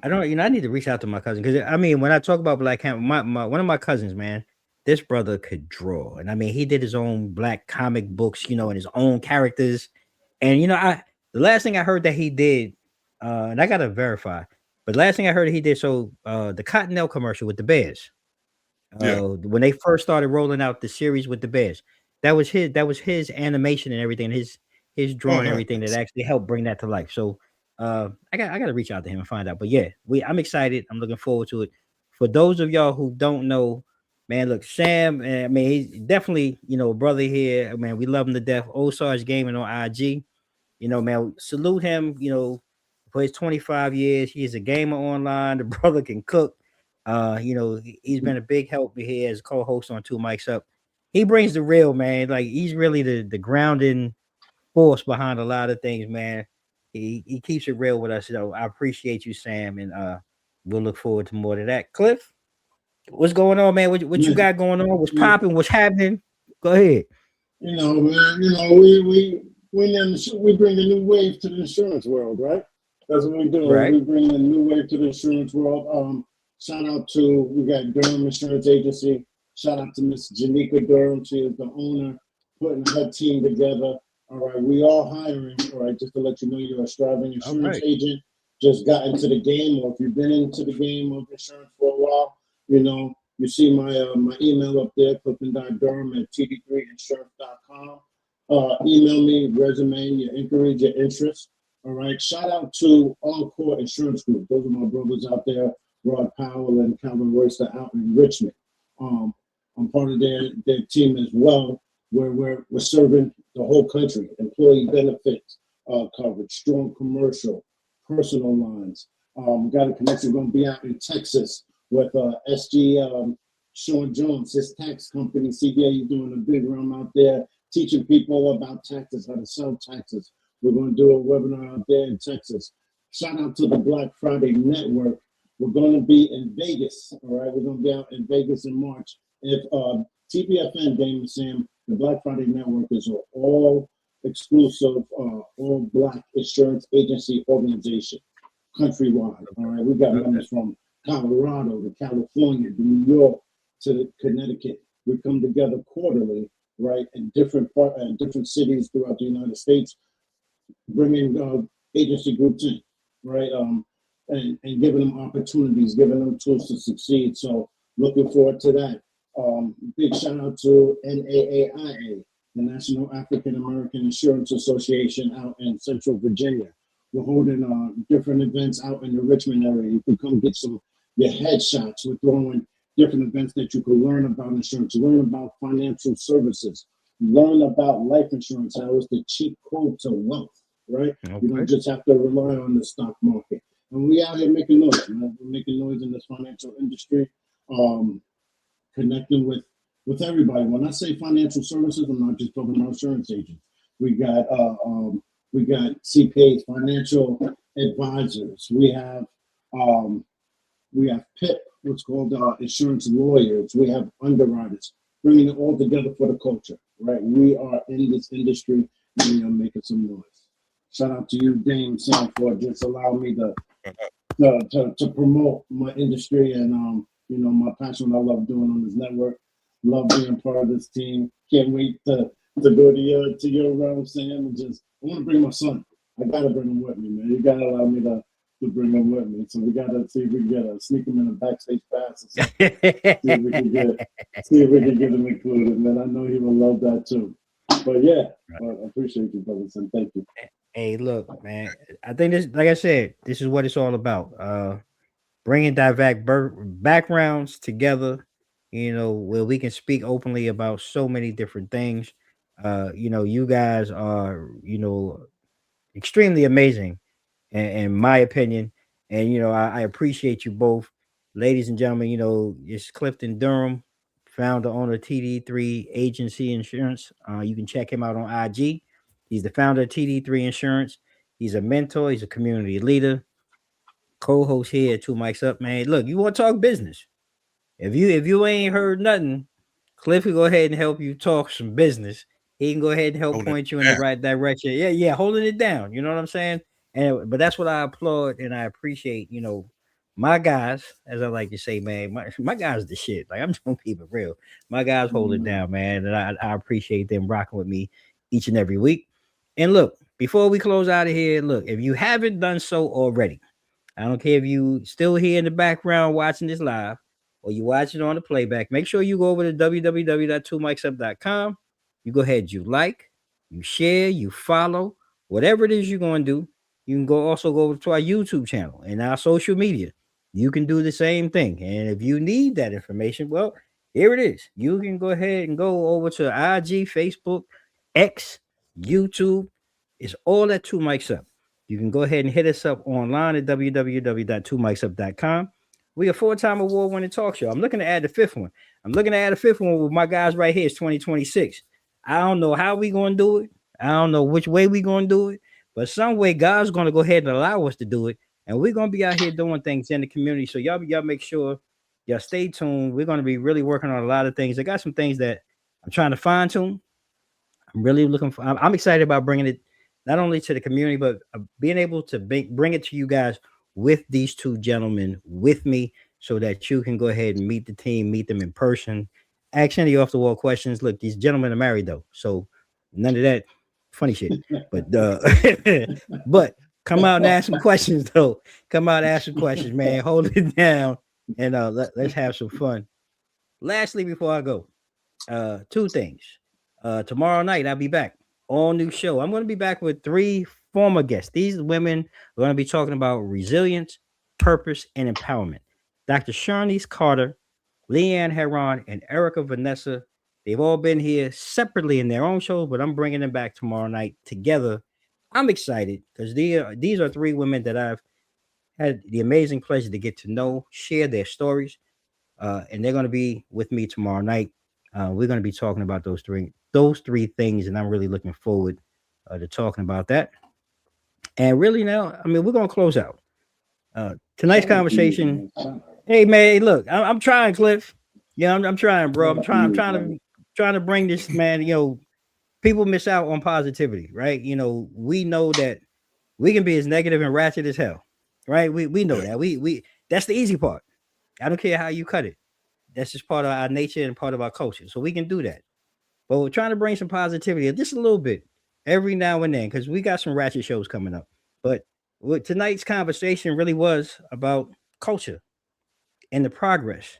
I don't. I need to reach out to my cousin, because I mean, when I talk about Black comic, my one of my cousins, man, this brother could draw, and I mean, he did his own Black comic books, and his own characters, and the last thing I heard that he did, and I gotta verify, but the last thing I heard that he did, so the Cottonelle commercial with the Bears, when they first started rolling out the series with the Bears, that was his animation and everything, his drawing, and everything that actually helped bring that to life. So I gotta reach out to him and find out. But yeah, I'm excited. I'm looking forward to it. For those of y'all who don't know, man, look, Sam, I mean, he's definitely, brother here. Man, we love him to death. Osage Gaming on IG. Man, salute him, for his 25 years. He's a gamer online. The brother can cook. He's been a big help here as co-host on Two Mics Up. He brings the real, man. Like, he's really the grounding force behind a lot of things, man. He keeps it real with us. So I appreciate you, Sam, and we'll look forward to more of that. Cliff, what's going on, man? What you got going on? What's popping? What's happening? Go ahead. Man, we bring a new wave to the insurance world, right? That's what we do. Right. We bring a new wave to the insurance world. Shout out to, we got Durham Insurance Agency. Shout out to Miss Janika Durham. She is the owner, putting her team together. All right, we are hiring. All right, just to let you know, you're a striving insurance agent, just got into the game, or if you've been into the game of insurance for a while, you see my email up there, clifton.durham@td3insurance.com. Email me, resume, your inquiries, your interests. All right, shout out to Encore Insurance Group. Those are my brothers out there, Rod Powell and Calvin Royster out in Richmond. I'm part of their team as well, where we're serving the whole country, employee benefits coverage, strong commercial, personal lines. We got a connection going to be out in Texas with SG Sean Jones, his tax company, CBA. He's doing a big run out there, teaching people about taxes, how to sell taxes. We're going to do a webinar out there in Texas. Shout out to the Black Friday Network. We're going to be in Vegas, all right? We're going to be out in Vegas in March. If TBFN, Damon Sam, the Black Friday Network is an all-exclusive, all-Black insurance agency organization, countrywide, all right? We've got members from Colorado to California to New York to Connecticut. We come together quarterly, right, in different cities throughout the United States, bringing agency groups in, right, and giving them opportunities, giving them tools to succeed. So looking forward to that. Big shout out to NAAIA, the National African American Insurance Association out in Central Virginia. We're holding different events out in the Richmond area. You can come get your headshots. We're throwing different events that you can learn about insurance, learn about financial services, learn about life insurance, how it's the cheap code to wealth, right? Okay. You don't just have to rely on the stock market. And we out here making noise, man. We're making noise in this financial industry, connecting with everybody. When I say financial services, I'm not just talking about insurance agents. We got CPAs, financial advisors. We have PIP, what's called insurance lawyers. We have underwriters, bringing it all together for the culture, right? We are in this industry, and we are making some noise. shout out to you, Dame Sam, for just allowing me to promote my industry and my passion. I love doing on this network. Love being part of this team. Can't wait to go to your realm, Sam, and just I want to bring my son. I gotta bring him with me, man. You gotta allow me to bring him with me. So we gotta see if we can sneak him in a backstage pass or something. see if we can get him included, man. I know he will love that too. But yeah, I appreciate you, brother. And thank you. Hey, look, man. I think this, like I said, this is what it's all about. Bringing diverse backgrounds together, where we can speak openly about so many different things. You guys are, extremely amazing, in my opinion. And, I appreciate you both, ladies and gentlemen. It's Clifton Durham, founder, owner of TD3 Agency Insurance. You can check him out on IG. He's the founder of TD3 Insurance. He's a mentor. He's a community leader. Co-host here at Two Mics Up, man. Look, you want to talk business? If you ain't heard nothing, Cliff will go ahead and help you talk some business. He can go ahead and help point you in the right direction. Yeah, holding it down. You know what I'm saying? But that's what I applaud and I appreciate. My guys, as I like to say, man, my guys the shit. Like, I'm just gonna keep it real. My guys hold it down, man, and I appreciate them rocking with me each and every week. And look, before we close out of here, look, if you haven't done so already, I don't care if you still here in the background watching this live or you watching on the playback, make sure you go over to www.2micsup.com. You go ahead, you like, you share, you follow, whatever it is you're going to do. You can also go over to our YouTube channel and our social media. You can do the same thing. And if you need that information, well, here it is. You can go ahead and go over to IG, Facebook, X, YouTube. It's all at Two Mics Up. You can go ahead and hit us up online at www.2micsup.com. We a 4-time award-winning talk show. I'm looking to add the 5th one. I'm looking to add a 5th one with my guys right here. It's 2026. I don't know how we going to do it. I don't know which way we going to do it. But some way God's going to go ahead and allow us to do it. And we're going to be out here doing things in the community. So y'all make sure y'all stay tuned. We're going to be really working on a lot of things. I got some things that I'm trying to fine tune. I'm really looking for. I'm excited about bringing it not only to the community, but being able to bring it to you guys with these two gentlemen with me so that you can go ahead and meet the team, meet them in person, ask any off the wall questions. Look, these gentlemen are married though, so none of that funny shit. But but come out and ask some questions though. Come out and ask some questions, man. Hold it down and let's have some fun. Lastly, before I go, 2 things. Tomorrow night I'll be back. All new show. I'm going to be back with 3 former guests. These women are going to be talking about resilience, purpose, and empowerment. Dr. Sharnice Carter, Leanne Heron, and Erica Vanessa. They've all been here separately in their own shows, but I'm bringing them back tomorrow night together. I'm excited because these are 3 women that I've had the amazing pleasure to get to know, share their stories, and they're going to be with me tomorrow night. We're going to be talking about those three things, and I'm really looking forward to talking about that. And really now, I mean, we're going to close out tonight's conversation. Hey, man, look, I'm trying, Cliff. Yeah, I'm trying, bro. I'm trying to bring this, man. People miss out on positivity, right? We know that we can be as negative and ratchet as hell, right? We know that. We that's the easy part. I don't care how you cut it. That's just part of our nature and part of our culture. So we can do that. But we're trying to bring some positivity, just a little bit, every now and then, because we got some ratchet shows coming up. But tonight's conversation really was about culture and the progress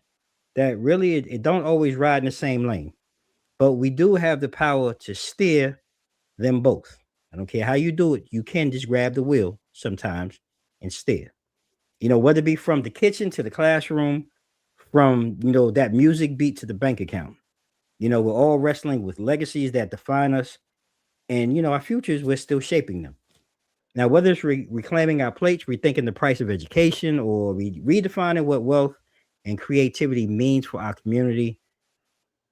that really it don't always ride in the same lane. But we do have the power to steer them both. I don't care how you do it. You can just grab the wheel sometimes and steer. Whether it be from the kitchen to the classroom, from that music beat to the bank account. We're all wrestling with legacies that define us, and our futures, we're still shaping them. Now, whether it's reclaiming our plates, rethinking the price of education, or redefining what wealth and creativity means for our community,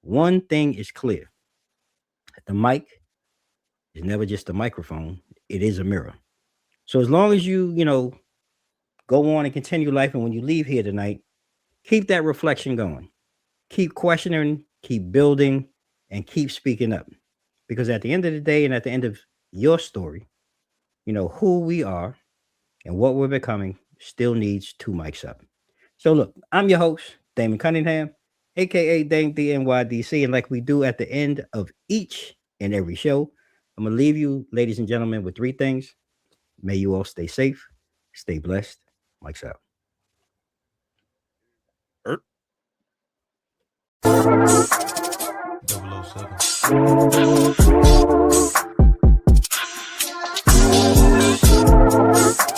one thing is clear: the mic is never just a microphone; it is a mirror. So as long as you go on and continue life, and when you leave here tonight, keep that reflection going. Keep questioning, keep building, and keep speaking up. Because at the end of the day and at the end of your story, who we are and what we're becoming still needs two mics up. So look, I'm your host, Damon Cunningham, aka Dame the NYDC, and like we do at the end of each and every show, I'm gonna leave you, ladies and gentlemen, with three things. May you all stay safe, stay blessed. Mike's out. 007.